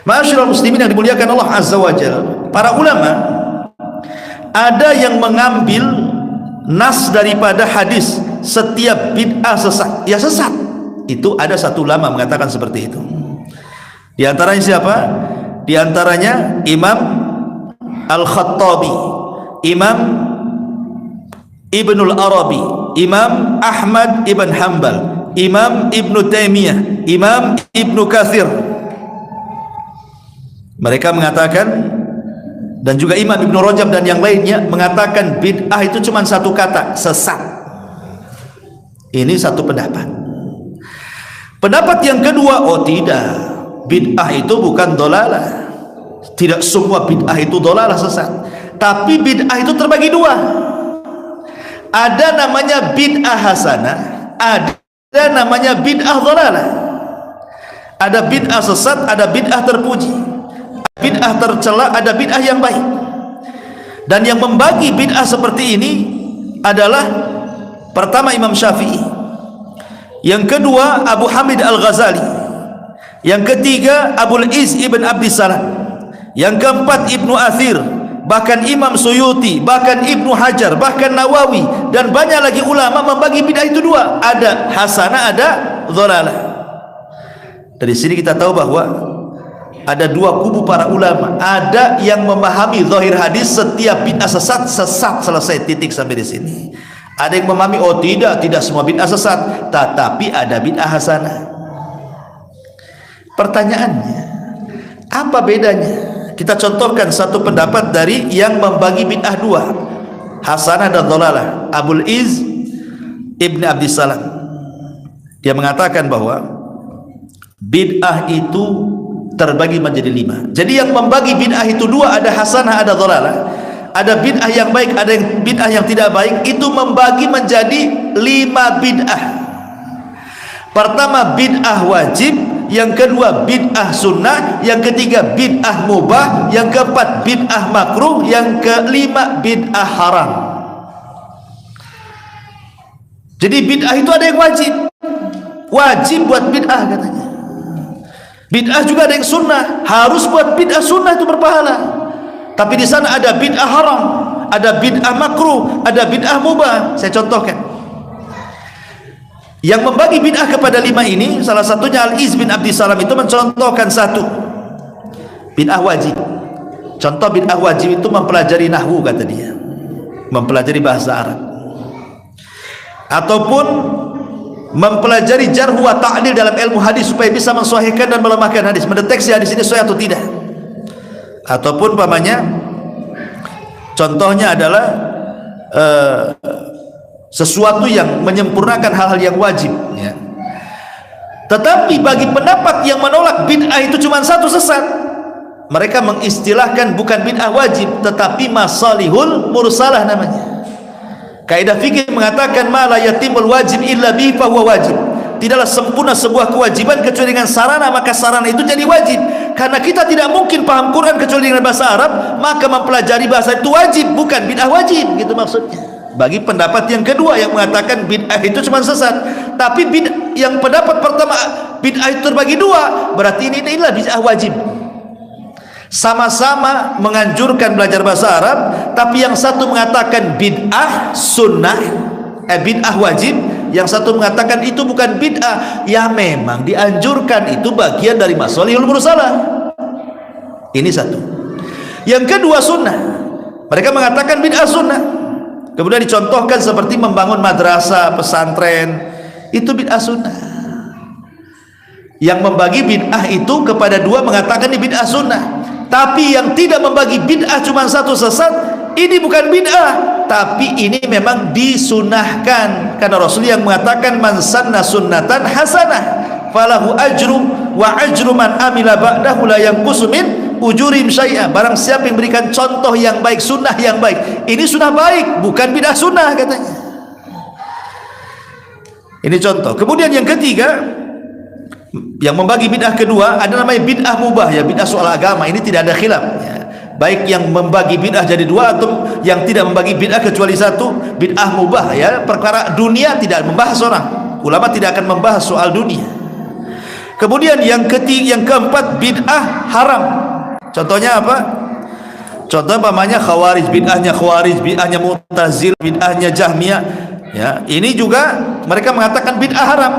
Ma'asyiral muslimin yang dimuliakan Allah Azza wa Jalla, para ulama ada yang mengambil nas daripada hadis setiap bid'ah sesat. Ya sesat. Itu ada satu ulama mengatakan seperti itu. Di antaranya siapa? Di antaranya Imam Al-Khattabi, Imam Ibnul Arabi, Imam Ahmad Ibn Hanbal, Imam Ibn Taimiyah, Imam Ibn Katsir. Mereka mengatakan, dan juga Imam Ibn Rajab dan yang lainnya mengatakan bid'ah itu cuma satu kata, sesat. Ini satu pendapat. Pendapat yang kedua, oh tidak, bid'ah itu bukan dolalah. Tidak semua bid'ah itu dolalah, sesat. Tapi bid'ah itu terbagi 2. Ada namanya bid'ah hasanah, ada namanya bid'ah dolalah. Ada bid'ah sesat, ada bid'ah terpuji. Bid'ah tercela, ada bid'ah yang baik. Dan yang membagi bid'ah seperti ini adalah pertama Imam Syafi'i, yang kedua Abu Hamid Al-Ghazali, yang ketiga Abul Iz Ibn Abdissalam, yang keempat Ibnu Athir, bahkan Imam Suyuti, bahkan Ibnu Hajar, bahkan Nawawi, dan banyak lagi ulama membagi bid'ah itu 2, ada hasanah, ada dhalalah. Dari sini kita tahu bahwa ada 2 kubu para ulama. Ada yang memahami zahir hadis setiap bid'ah sesat, selesai, titik sampai di sini. Ada yang memahami oh tidak semua bid'ah sesat, tetapi ada bid'ah hasanah. Pertanyaannya, apa bedanya? Kita contohkan satu pendapat dari yang membagi bid'ah 2, hasanah dan dhalalah, Abul Iz Ibn Abdissalam. Dia mengatakan bahwa bid'ah itu terbagi menjadi 5. Jadi yang membagi bid'ah itu 2, ada hasanah, ada dhalalah. Ada bid'ah yang baik, ada yang bid'ah yang tidak baik. Itu membagi menjadi 5 bid'ah. Pertama bid'ah wajib, yang kedua bid'ah sunnah, yang ketiga bid'ah mubah, yang keempat bid'ah makruh, yang kelima bid'ah haram. Jadi bid'ah itu ada yang wajib buat bid'ah katanya. Bid'ah juga ada yang sunnah, harus buat bid'ah sunnah itu berpahala. Tapi di sana ada bid'ah haram, ada bid'ah makruh, ada bid'ah mubah. Saya contohkan. Yang membagi bid'ah kepada 5 ini, salah satunya Al-Iz bin Abdissalam itu mencontohkan 1 bid'ah wajib. Contoh bid'ah wajib itu mempelajari nahwu, kata dia, mempelajari bahasa Arab, ataupun mempelajari jarh wa ta'dil dalam ilmu hadis supaya bisa mensahihkan dan melemahkan hadis, mendeteksi hadis ini sahih atau tidak. Ataupun pamannya, contohnya adalah sesuatu yang menyempurnakan hal-hal yang wajib, ya. Tetapi bagi pendapat yang menolak bid'ah itu cuma 1 sesat, mereka mengistilahkan bukan bid'ah wajib tetapi masalihul mursalah namanya. Kaidah fikih mengatakan ma la yatimul wajib illa bihi fa huwa wajib. Tidaklah sempurna sebuah kewajiban kecuali dengan sarana, maka sarana itu jadi wajib. Karena kita tidak mungkin paham Quran kecuali dengan bahasa Arab, maka mempelajari bahasa itu wajib, bukan bid'ah wajib, gitu maksudnya. Bagi pendapat yang kedua yang mengatakan bid'ah itu cuma sesat, tapi yang pendapat pertama bid'ah itu terbagi 2, berarti inilah bid'ah wajib. Sama-sama menganjurkan belajar bahasa Arab, tapi yang satu mengatakan bid'ah sunnah, bid'ah wajib, yang satu mengatakan itu bukan bid'ah, ya memang dianjurkan, itu bagian dari masalihul mursalah. Ini satu. Yang kedua sunnah, mereka mengatakan bid'ah sunnah. Kemudian dicontohkan seperti membangun madrasah, pesantren, itu bid'ah sunnah. Yang membagi bid'ah itu kepada dua mengatakan ini bid'ah sunnah. Tapi yang tidak membagi bid'ah cuma satu sesat, ini bukan bid'ah, tapi ini memang disunahkan. Karena Rasul yang mengatakan man sanna sunnatan hasanah falahu ajru wa ajru man amila ba'dahu la yanqusu min ujurim syai'a. Barang siapa yang berikan contoh yang baik, sunnah yang baik, ini sunnah baik, bukan bid'ah sunnah katanya. Ini contoh. Kemudian yang ketiga, yang membagi bid'ah kedua ada namanya bid'ah mubah, ya, bid'ah soal agama. Ini tidak ada khilaf, ya. Baik yang membagi bid'ah jadi dua atau yang tidak membagi bid'ah kecuali satu, bid'ah mubah, ya, perkara dunia tidak membahas orang. Ulama tidak akan membahas soal dunia. Kemudian yang ketiga, yang keempat, bid'ah haram. Contohnya apa? Contoh umpamanya Khawarij, bid'ahnya Khawarij, bid'ahnya Mu'tazil, bid'ahnya Jahmiyah, ya. Ini juga mereka mengatakan bid'ah haram.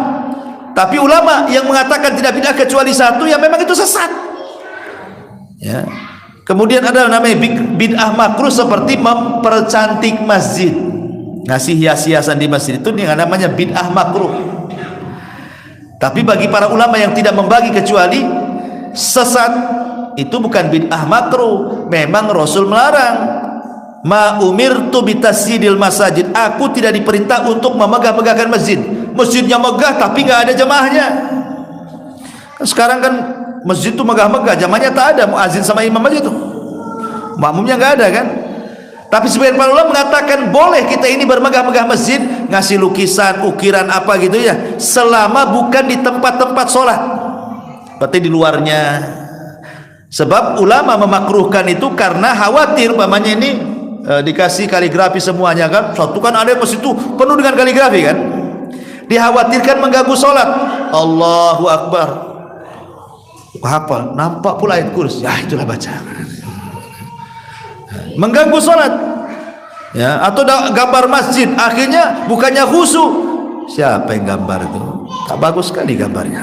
Tapi ulama yang mengatakan tidak bid'ah kecuali satu, yang memang itu sesat, ya. Kemudian ada namanya bid'ah makruh, seperti mempercantik masjid, ngasih hias-hiasan di masjid, itu yang namanya bid'ah makruh. Tapi bagi para ulama yang tidak membagi kecuali sesat, itu bukan bid'ah makruh. Memang Rasul melarang. Ma umirtu bitasyidil masajid, aku tidak diperintah untuk memegah-megahkan masjid. Masjidnya megah tapi nggak ada jamaahnya. Sekarang kan masjid itu megah-megah, jamaahnya tak ada, muazin sama imam aja tuh, makmumnya nggak ada kan. Tapi sebagian para ulama mengatakan boleh kita ini bermegah-megah masjid, ngasih lukisan, ukiran apa gitu ya, selama bukan di tempat-tempat sholat, berarti di luarnya. Sebab ulama memakruhkan itu karena khawatir umpamanya ini dikasih kaligrafi semuanya kan. Suatu kan ada masjid itu penuh dengan kaligrafi kan, dikhawatirkan mengganggu sholat. Allahu Akbar, hafal, nampak pula ayat kursi, ya itulah baca, mengganggu sholat, ya. Atau gambar masjid, akhirnya bukannya khusyuk, siapa yang gambar itu, tak bagus sekali gambarnya,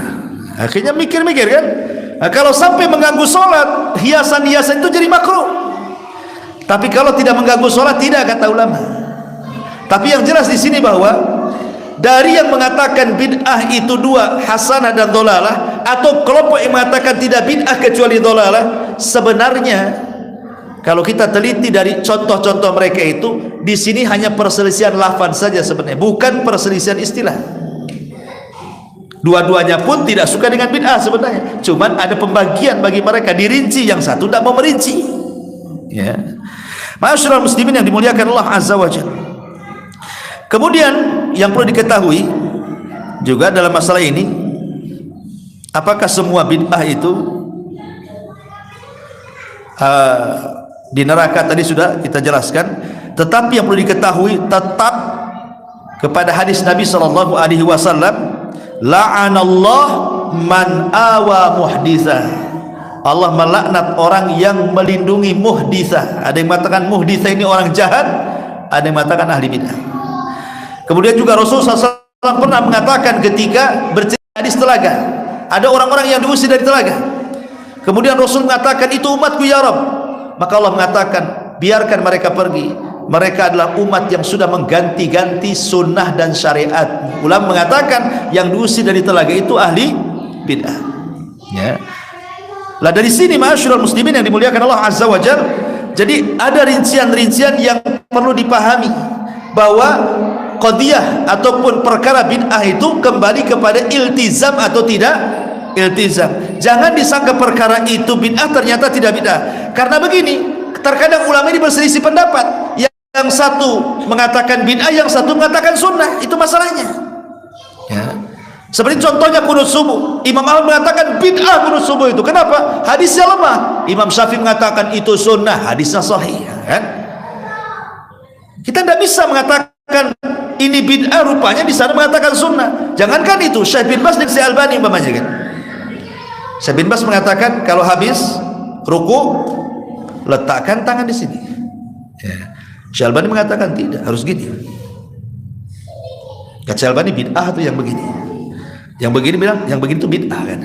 akhirnya mikir-mikir kan. Nah, kalau sampai mengganggu sholat, hiasan-hiasan itu jadi makruh. Tapi kalau tidak mengganggu sholat, tidak, kata ulama. Tapi yang jelas di sini bahwa dari yang mengatakan bid'ah itu dua, hasanah dan dhalalah, atau kelompok yang mengatakan tidak bid'ah kecuali dhalalah, sebenarnya kalau kita teliti dari contoh-contoh mereka itu, di sini hanya perselisihan lafaz saja sebenarnya, bukan perselisihan istilah. Dua-duanya pun tidak suka dengan bid'ah sebenarnya, cuman ada pembagian bagi mereka, dirinci, yang satu tidak mau merinci, ya. Masyaallah muslimin yang dimuliakan Allah Azza wa Jalla. Kemudian yang perlu diketahui juga dalam masalah ini, apakah semua bid'ah itu di neraka? Tadi sudah kita jelaskan. Tetapi yang perlu diketahui, tetap kepada hadis Nabi sallallahu alaihi wasallam, la'anallah man awa muhditsah. Allah melaknat orang yang melindungi muhditsah. Ada yang mengatakan muhditsah ini orang jahat, ada yang mengatakan ahli bid'ah. Kemudian juga Rasulullah SAW pernah mengatakan ketika bercerita di telaga, ada orang-orang yang diusir dari telaga. Kemudian Rasul mengatakan, itu umatku ya Rabb. Maka Allah mengatakan, biarkan mereka pergi, mereka adalah umat yang sudah mengganti-ganti sunnah dan syariat. Ulama mengatakan yang diusir dari telaga itu ahli bid'ah, ya. Lah dari sini ma'asyiral muslimin yang dimuliakan Allah Azza wa Jalla, jadi ada rincian-rincian yang perlu dipahami, bahwa qadiyah ataupun perkara bid'ah itu kembali kepada iltizam atau tidak iltizam. Jangan disangka perkara itu bid'ah ternyata tidak bid'ah. Karena begini, terkadang ulama ini berselisih pendapat, yang satu mengatakan bid'ah, yang satu mengatakan sunnah. Itu masalahnya, ya. Seperti contohnya kunut subuh, Imam Ahmad mengatakan bid'ah kunut subuh itu. Kenapa? Hadisnya lemah. Imam Syafi'i mengatakan itu sunnah, hadisnya sahih, kan? Kita tidak bisa mengatakan ini bid'ah, rupanya di sana mengatakan sunnah. Jangankan itu, Syekh bin Baz dan Syekh Albani umpamanya kan. Syekh bin Baz mengatakan kalau habis ruku letakkan tangan di sini, ya. Syekh Albani mengatakan tidak, harus gini. Kata Syekh Albani bid'ah itu yang begini. Yang begini bilang, yang begini itu bid'ah kan.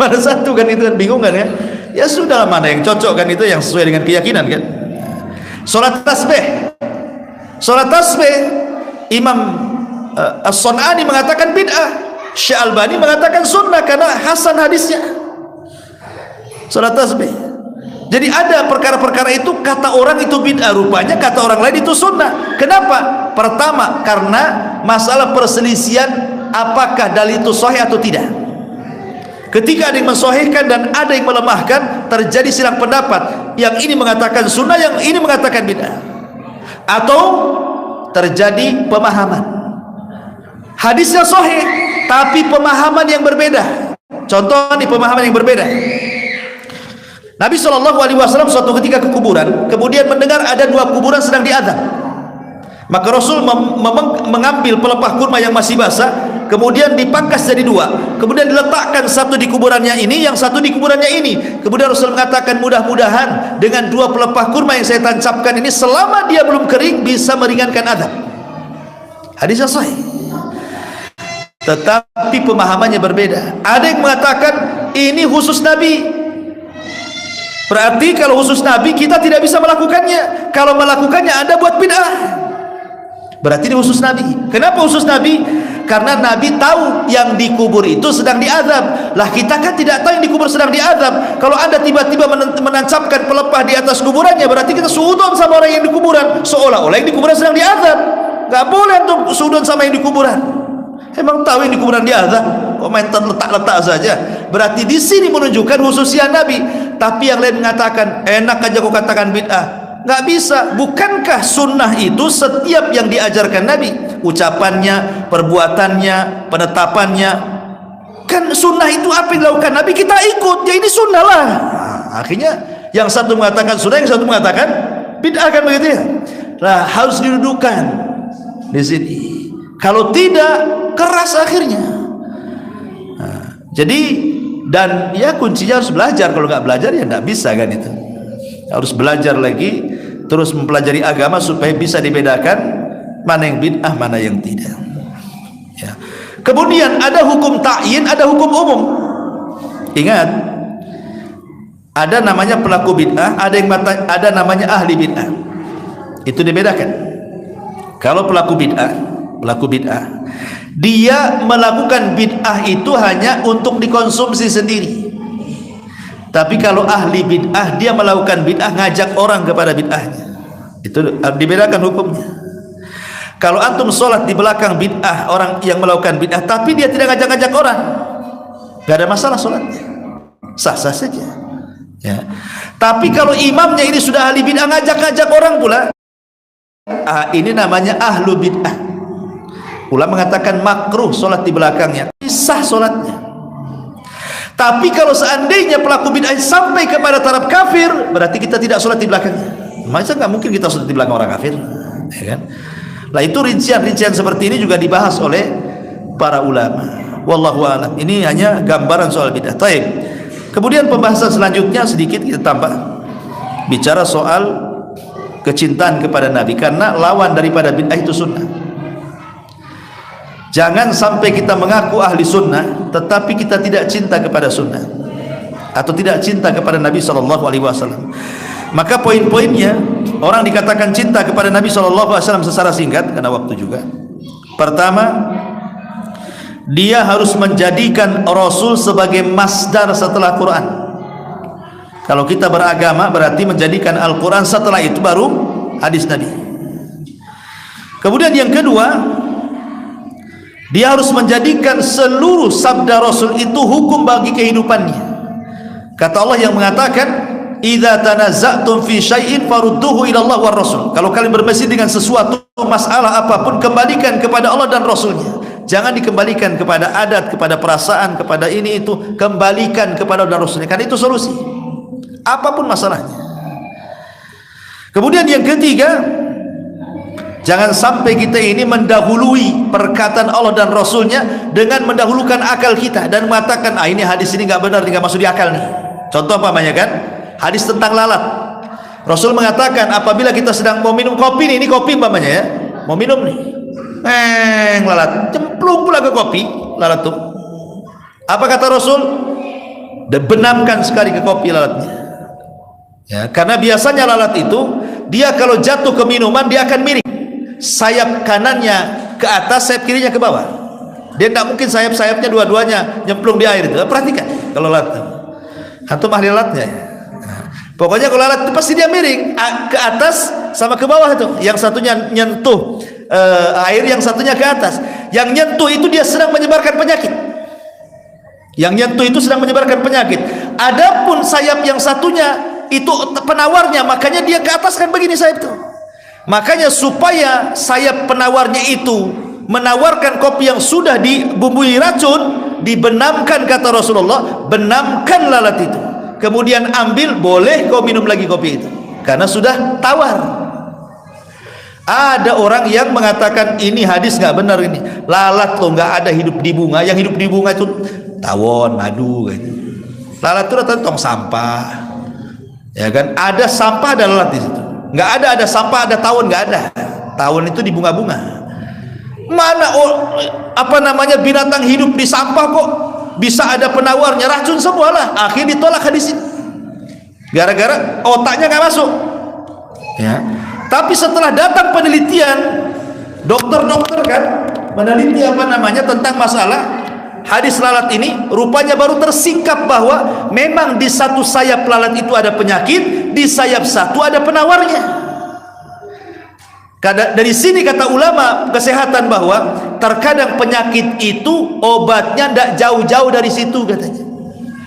Pada satu kan itu kan bingung kan ya. Ya sudah, mana yang cocok kan, itu yang sesuai dengan keyakinan kan. Salat tasbih. Salat tasbih Imam As-Sun'ani mengatakan bid'ah. Syekh Albani mengatakan sunnah karena hasan hadisnya. Salat tasbih. Jadi ada perkara-perkara itu kata orang itu bid'ah, rupanya kata orang lain itu sunnah. Kenapa? Pertama, karena masalah perselisihan apakah dalil itu sahih atau tidak. Ketika ada yang mensahihkan dan ada yang melemahkan, terjadi silang pendapat. Yang ini mengatakan sunnah, yang ini mengatakan bid'ah. Atau terjadi pemahaman. Hadisnya sahih, tapi pemahaman yang berbeda. Contoh nih, pemahaman yang berbeda. Nabi SAW suatu ketika ke kuburan, kemudian mendengar ada 2 kuburan sedang diadzab. Maka Rasul mengambil pelepah kurma yang masih basah, kemudian dipangkas jadi 2, kemudian diletakkan satu di kuburannya ini, yang satu di kuburannya ini. Kemudian Rasul mengatakan, mudah-mudahan dengan 2 pelepah kurma yang saya tancapkan ini, selama dia belum kering, bisa meringankan azab. Hadisnya sahih, tetapi pemahamannya berbeda. Ada yang mengatakan ini khusus Nabi, berarti kalau khusus Nabi kita tidak bisa melakukannya. Kalau melakukannya Anda buat bid'ah, berarti ini khusus Nabi. Kenapa khusus Nabi? Karena Nabi tahu yang dikubur itu sedang diazab. Lah kita kan tidak tahu yang dikubur sedang diazab. Kalau Anda tiba-tiba menancapkan pelepah di atas kuburannya, berarti kita suudon sama orang yang di kuburan, seolah-olah yang di kuburan sedang diazab. Gak boleh untuk suudon sama yang di kuburan. Emang tahu yang di kuburan diazab? Komentar letak-letak saja. Berarti di sini menunjukkan khususian Nabi. Tapi yang lain mengatakan enak aja kau katakan bid'ah. Nggak bisa. Bukankah sunnah itu setiap yang diajarkan Nabi, ucapannya, perbuatannya, penetapannya, kan sunnah itu apa yang dilakukan Nabi kita ikut, ya ini sunnah lah. Akhirnya yang satu mengatakan sunnah, yang satu mengatakan bid'ah, kan begitu ya. Nah, harus didudukan di sini. Kalau tidak, keras akhirnya. Nah, jadi dan ya kuncinya harus belajar. Kalau nggak belajar ya nggak bisa kan itu. Harus belajar lagi, terus mempelajari agama supaya bisa dibedakan mana yang bid'ah, mana yang tidak. Ya. Kemudian ada hukum ta'yin, ada hukum umum. Ingat, ada namanya pelaku bid'ah, ada namanya ahli bid'ah. Itu dibedakan. Kalau pelaku bid'ah, dia melakukan bid'ah itu hanya untuk dikonsumsi sendiri. Tapi kalau ahli bid'ah, dia melakukan bid'ah ngajak orang kepada bid'ahnya. Itu dibedakan hukumnya. Kalau antum sholat di belakang bid'ah, orang yang melakukan bid'ah, tapi dia tidak ngajak-ngajak orang, gak ada masalah sholatnya, sah-sah saja ya. Tapi kalau imamnya ini sudah ahli bid'ah, ngajak-ngajak orang pula, ini namanya ahlu bid'ah. Ulama mengatakan makruh sholat di belakangnya, sah sholatnya. Tapi kalau seandainya pelaku bid'ah sampai kepada taraf kafir, berarti kita tidak sholat di belakangnya. Masa nggak mungkin kita sholat di belakang orang kafir, ya kan? Nah, itu rincian-rincian seperti ini juga dibahas oleh para ulama. Wallahu a'lam. Ini hanya gambaran soal bid'ah. Taib. Kemudian pembahasan selanjutnya sedikit kita tambah, bicara soal kecintaan kepada Nabi, karena lawan daripada bid'ah itu sunnah. Jangan sampai kita mengaku ahli sunnah tetapi kita tidak cinta kepada sunnah atau tidak cinta kepada Nabi SAW. Maka poin-poinnya, orang dikatakan cinta kepada Nabi SAW secara singkat karena waktu juga. Pertama, dia harus menjadikan Rasul sebagai masdar setelah Quran. Kalau kita beragama berarti menjadikan Al-Quran, setelah itu baru hadis Nabi. Kemudian yang kedua, dia harus menjadikan seluruh sabda Rasul itu hukum bagi kehidupannya. Kata Allah yang mengatakan, "Idza tanazza'tum fi syai'in farudduhu ila Allah war Rasul." Kalau kalian berselisih dengan sesuatu masalah apapun, kembalikan kepada Allah dan Rasulnya. Jangan dikembalikan kepada adat, kepada perasaan, kepada ini itu. Kembalikan kepada Allah dan Rasulnya, karena itu solusi apapun masalahnya. Kemudian yang ketiga, jangan sampai kita ini mendahului perkataan Allah dan Rasulnya dengan mendahulukan akal kita dan mengatakan, ini hadis ini nggak benar, nggak masuk di akal nih. Contoh apa kan? Hadis tentang lalat. Rasul mengatakan apabila kita sedang mau minum kopi nih, ini kopi umpamanya ya, mau minum nih, lalat cemplung pula ke kopi, lalat tuh. Apa kata Rasul? Benamkan sekali ke kopi lalatnya. Ya, karena biasanya lalat itu dia kalau jatuh ke minuman dia akan miring. Sayap kanannya ke atas, sayap kirinya ke bawah. Dia tidak mungkin sayap-sayapnya dua-duanya nyemplung di air itu. Perhatikan kalau lalat. Antum ahli lalatnya. Pokoknya kalau lalat itu pasti dia miring ke atas sama ke bawah itu. Yang satunya nyentuh air, yang satunya ke atas. Yang nyentuh itu dia sedang menyebarkan penyakit. Yang nyentuh itu sedang menyebarkan penyakit. Adapun sayap yang satunya itu penawarnya, makanya dia ke atas kan begini sayap itu. Makanya supaya sayap penawarnya itu menawarkan kopi yang sudah dibumbui racun, dibenamkan kata Rasulullah, benamkan lalat itu. Kemudian ambil, boleh kau minum lagi kopi itu karena sudah tawar. Ada orang yang mengatakan ini hadis nggak benar, ini lalat loh nggak ada hidup di bunga, yang hidup di bunga itu tawon, madu gitu. Lalat itu rata-rata tong sampah, ya kan? Ada sampah, ada lalat di situ. Nggak ada sampah, ada tawon, nggak ada. Tawon itu di bunga-bunga. Mana binatang hidup di sampah kok bisa ada penawarnya, racun semua lah. Akhirnya ditolak hadis ini gara-gara otaknya nggak masuk ya. Tapi setelah datang penelitian, dokter-dokter kan meneliti tentang masalah hadis lalat ini, rupanya baru tersingkap bahwa memang di satu sayap lalat itu ada penyakit, di sayap satu ada penawarnya. Dari sini kata ulama kesehatan bahwa terkadang penyakit itu obatnya tidak jauh-jauh dari situ katanya.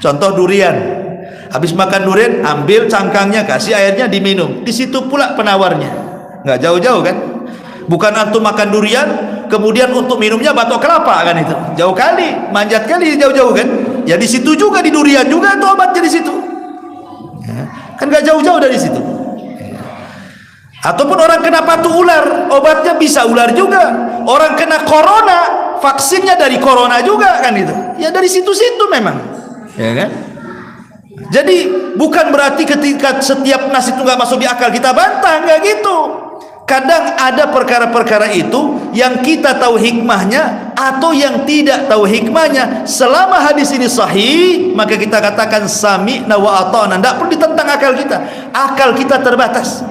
Contoh durian, habis makan durian ambil cangkangnya, kasih airnya, diminum, di situ pula penawarnya, nggak jauh-jauh kan. Bukan antum makan durian kemudian untuk minumnya batok kelapa kan, itu jauh kali, manjat kali, jauh-jauh kan. Ya di situ juga, di durian juga itu obatnya di situ ya, kan nggak jauh-jauh dari situ. Ataupun orang kena patuk ular, obatnya bisa ular juga. Orang kena corona, vaksinnya dari corona juga kan, itu ya dari situ-situ memang ya kan. Jadi bukan berarti ketika setiap nas itu nggak masuk di akal kita bantah, nggak gitu. Kadang ada perkara-perkara itu yang kita tahu hikmahnya atau yang tidak tahu hikmahnya. Selama hadis ini sahih, maka kita katakan sami'na wa ata'na. Tidak perlu ditentang akal kita. Akal kita terbatas.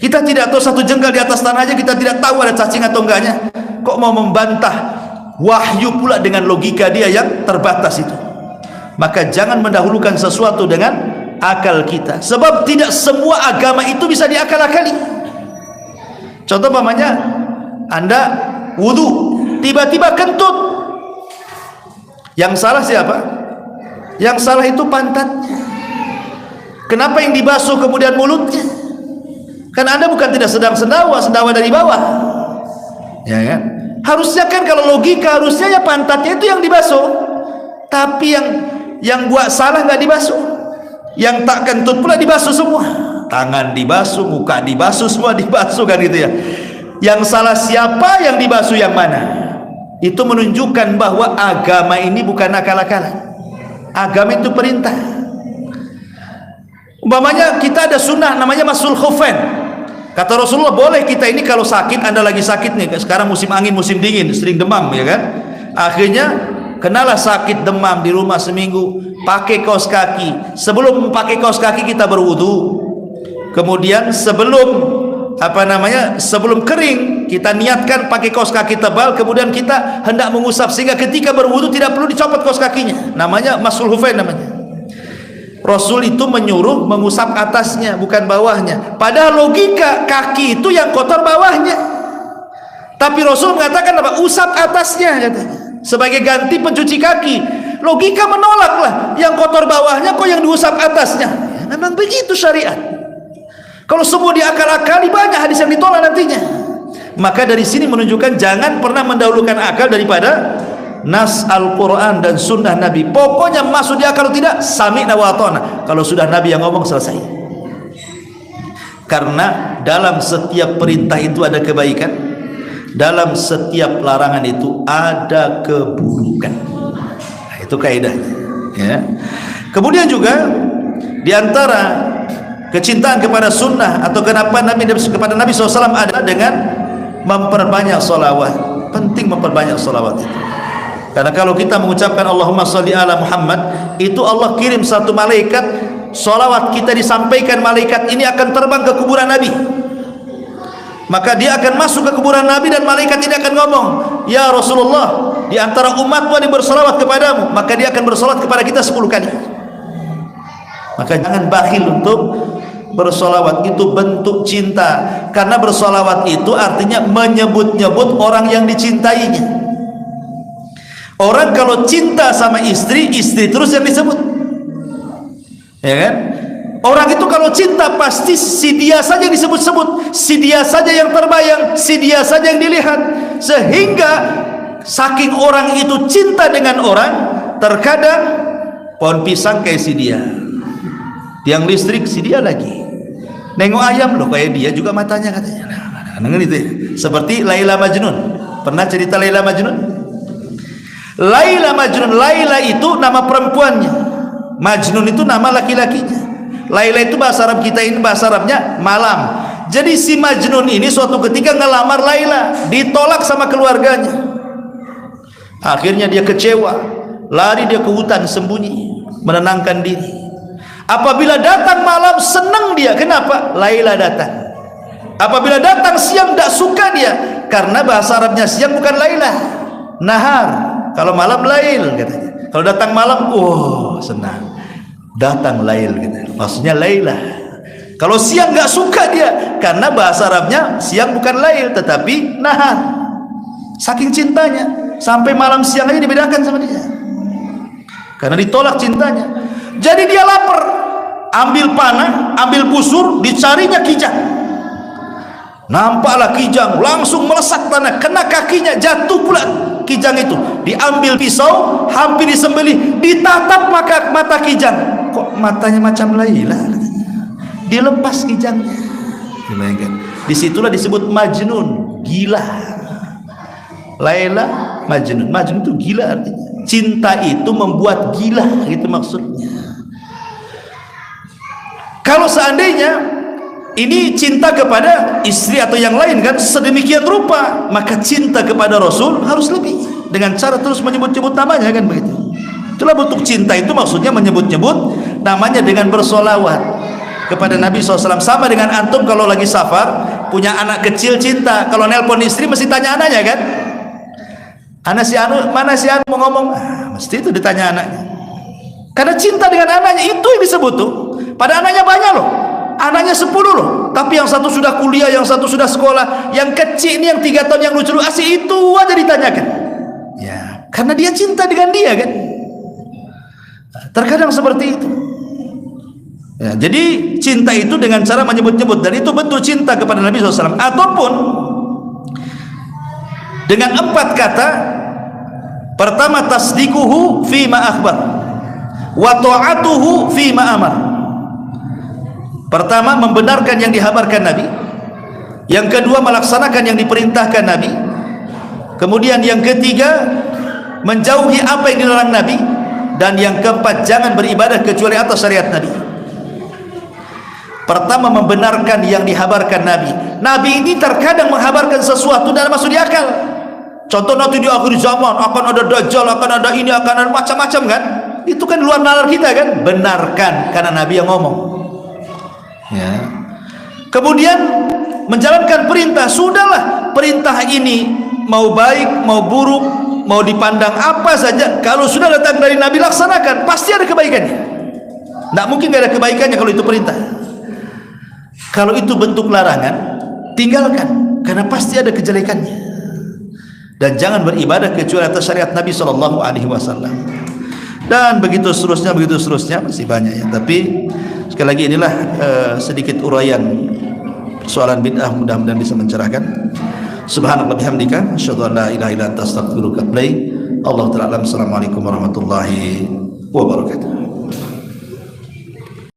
Kita tidak tahu satu jengkal di atas tanah aja kita tidak tahu ada cacing atau enggaknya. Kok mau membantah wahyu pula dengan logika dia yang terbatas itu? Maka jangan mendahulukan sesuatu dengan akal kita, sebab tidak semua agama itu bisa diakal-akali. Contoh umpamanya Anda wudu tiba-tiba kentut, yang salah siapa? Yang salah itu pantatnya. Kenapa yang dibasuh kemudian mulutnya? Kan Anda bukan tidak sedang sendawa dari bawah ya kan. Harusnya kan kalau logika harusnya ya pantatnya itu yang dibasuh, tapi yang buat salah nggak dibasuh, yang tak kentut pula dibasuh semua, tangan dibasuh, muka dibasuh, semua dibasuh kan gitu ya. Yang salah siapa, yang dibasuh yang mana? Itu menunjukkan bahwa agama ini bukan akal-akalan. Agama itu perintah. Umpamanya kita ada sunnah namanya masul khufain. Kata Rasulullah, boleh kita ini kalau sakit, Anda lagi sakit nih, sekarang musim angin, musim dingin, sering demam ya kan. Akhirnya kenalah sakit demam di rumah seminggu, pakai kaos kaki. Sebelum pakai kaos kaki kita berwudu. Kemudian sebelum sebelum kering kita niatkan pakai kaos kaki tebal, kemudian kita hendak mengusap sehingga ketika berwudu tidak perlu dicopot kaos kakinya. Namanya masul hufain namanya. Rasul itu menyuruh mengusap atasnya bukan bawahnya. Padahal logika kaki itu yang kotor bawahnya. Tapi Rasul mengatakan apa? Usap atasnya katanya. Sebagai ganti pencuci kaki. Logika menolaklah. Yang kotor bawahnya kok yang diusap atasnya. Ya, memang begitu syariat. Kalau semua diakal-akali banyak hadis yang ditolak nantinya. Maka dari sini menunjukkan jangan pernah mendahulukan akal daripada nas Al-Quran dan sunnah Nabi. Pokoknya masuk di akal tidak, sami'na wa ata'na. Kalau sudah Nabi yang ngomong, selesai. Karena dalam setiap perintah itu ada kebaikan, dalam setiap larangan itu ada keburukan. Nah, itu kaidahnya ya. Kemudian juga diantara kecintaan kepada sunnah atau kepada Nabi SAW ada dengan memperbanyak sholawat. Penting memperbanyak sholawat itu. Karena kalau kita mengucapkan Allahumma sholli ala Muhammad, itu Allah kirim satu malaikat, sholawat kita disampaikan, malaikat ini akan terbang ke kuburan Nabi. Maka dia akan masuk ke kuburan Nabi dan malaikat ini akan ngomong, ya Rasulullah, di antara umatmu ada yang bersolawat kepadamu, maka dia akan bersolawat kepada kita 10 kali. Maka jangan bakhil untuk bersolawat, itu bentuk cinta. Karena bersolawat itu artinya menyebut-nyebut orang yang dicintainya. Orang kalau cinta sama istri, istri terus yang disebut, ya kan? Orang itu kalau cinta pasti si dia saja yang disebut-sebut, si dia saja yang terbayang, si dia saja yang dilihat. Sehingga saking orang itu cinta dengan orang, terkadang pohon pisang kayak si dia, tiang listrik si dia lagi, nengok ayam loh kayak dia juga matanya katanya. Nah, itu ya. Seperti Laila Majnun. Pernah cerita Laila Majnun? Laila Majnun, Laila itu nama perempuannya, Majnun itu nama laki-lakinya. Laila itu bahasa Arab kita ini, bahasa Arabnya malam. Jadi si Majnun ini suatu ketika ngelamar Laila, ditolak sama keluarganya. Akhirnya dia kecewa, lari dia ke hutan sembunyi, menenangkan diri. Apabila datang malam senang dia, kenapa? Laila datang. Apabila datang siang tidak suka dia, karena bahasa Arabnya siang bukan Laila, nahar. Kalau malam lail katanya. Kalau datang malam, oh senang, datang lail gitu. Maksudnya Laila. Kalau siang nggak suka dia, karena bahasa Arabnya siang bukan lail tetapi nahar. Saking cintanya, sampai malam siang aja dibedakan sama dia, karena ditolak cintanya. Jadi dia lapar, ambil panah, ambil busur, dicarinya kijang. Nampaklah kijang, langsung melesat tanah, kena kakinya, jatuh pula kijang itu. Diambil pisau, hampir disembelih, ditatap mata kijang. Kok matanya macam Laila? Dilepas kijangnya. Disitulah disebut Majnun, gila. Laila Majnun, Majnun itu gila artinya. Cinta itu membuat gila, gitu maksudnya. Kalau seandainya ini cinta kepada istri atau yang lain kan sedemikian rupa, maka cinta kepada Rasul harus lebih, dengan cara terus menyebut-nyebut namanya kan begitu. Itulah bentuk cinta itu, maksudnya menyebut-nyebut namanya dengan bersolawat kepada Nabi SAW. Sama dengan antum kalau lagi safar punya anak kecil cinta, kalau nelpon istri mesti tanya anaknya kan, anak si anu mana, si anu mau ngomong, mesti itu ditanya anaknya, karena cinta dengan anaknya. Itu yang disebut tuh. Pada anaknya banyak loh, anaknya 10 loh, tapi yang satu sudah kuliah, yang satu sudah sekolah, yang kecil ini yang 3 tahun yang lucu asik itu aja ditanyakan ya, karena dia cinta dengan dia kan. Terkadang seperti itu ya. Jadi cinta itu dengan cara menyebut-nyebut, dan itu bentuk cinta kepada Nabi SAW. Ataupun dengan 4 kata. Pertama, tasdikuhu fima akhbar wa ta'atuhu fima amar. Pertama, membenarkan yang dihabarkan Nabi. Yang kedua, melaksanakan yang diperintahkan Nabi. Kemudian yang ketiga, menjauhi apa yang dilarang Nabi. Dan yang keempat, jangan beribadah kecuali atas syariat Nabi. Pertama, membenarkan yang dihabarkan Nabi. Nabi ini terkadang menghabarkan sesuatu dan masuk di akal. Contoh, nanti di akhir zaman akan ada dajjal, akan ada ini, akan ada macam-macam kan. Itu kan luar nalar kita kan. Benarkan karena Nabi yang ngomong ya. Kemudian menjalankan perintah. Sudahlah, perintah ini mau baik mau buruk, mau dipandang apa saja, kalau sudah datang dari Nabi laksanakan, pasti ada kebaikannya. Tidak mungkin tidak ada kebaikannya kalau itu perintah. Kalau itu bentuk larangan, tinggalkan, karena pasti ada kejelekannya. Dan jangan beribadah kecuali atas syariat Nabi SAW. Dan begitu seterusnya, masih banyak ya. Tapi sekali lagi inilah sedikit uraian persoalan bid'ah, mudah-mudahan bisa mencerahkan. Subhanallah bihamdika, asyhadu an la ilaha illa anta astaghfiruka wa atubu ilaik. Allahu ta'ala. Assalamualaikum warahmatullahi wabarakatuh.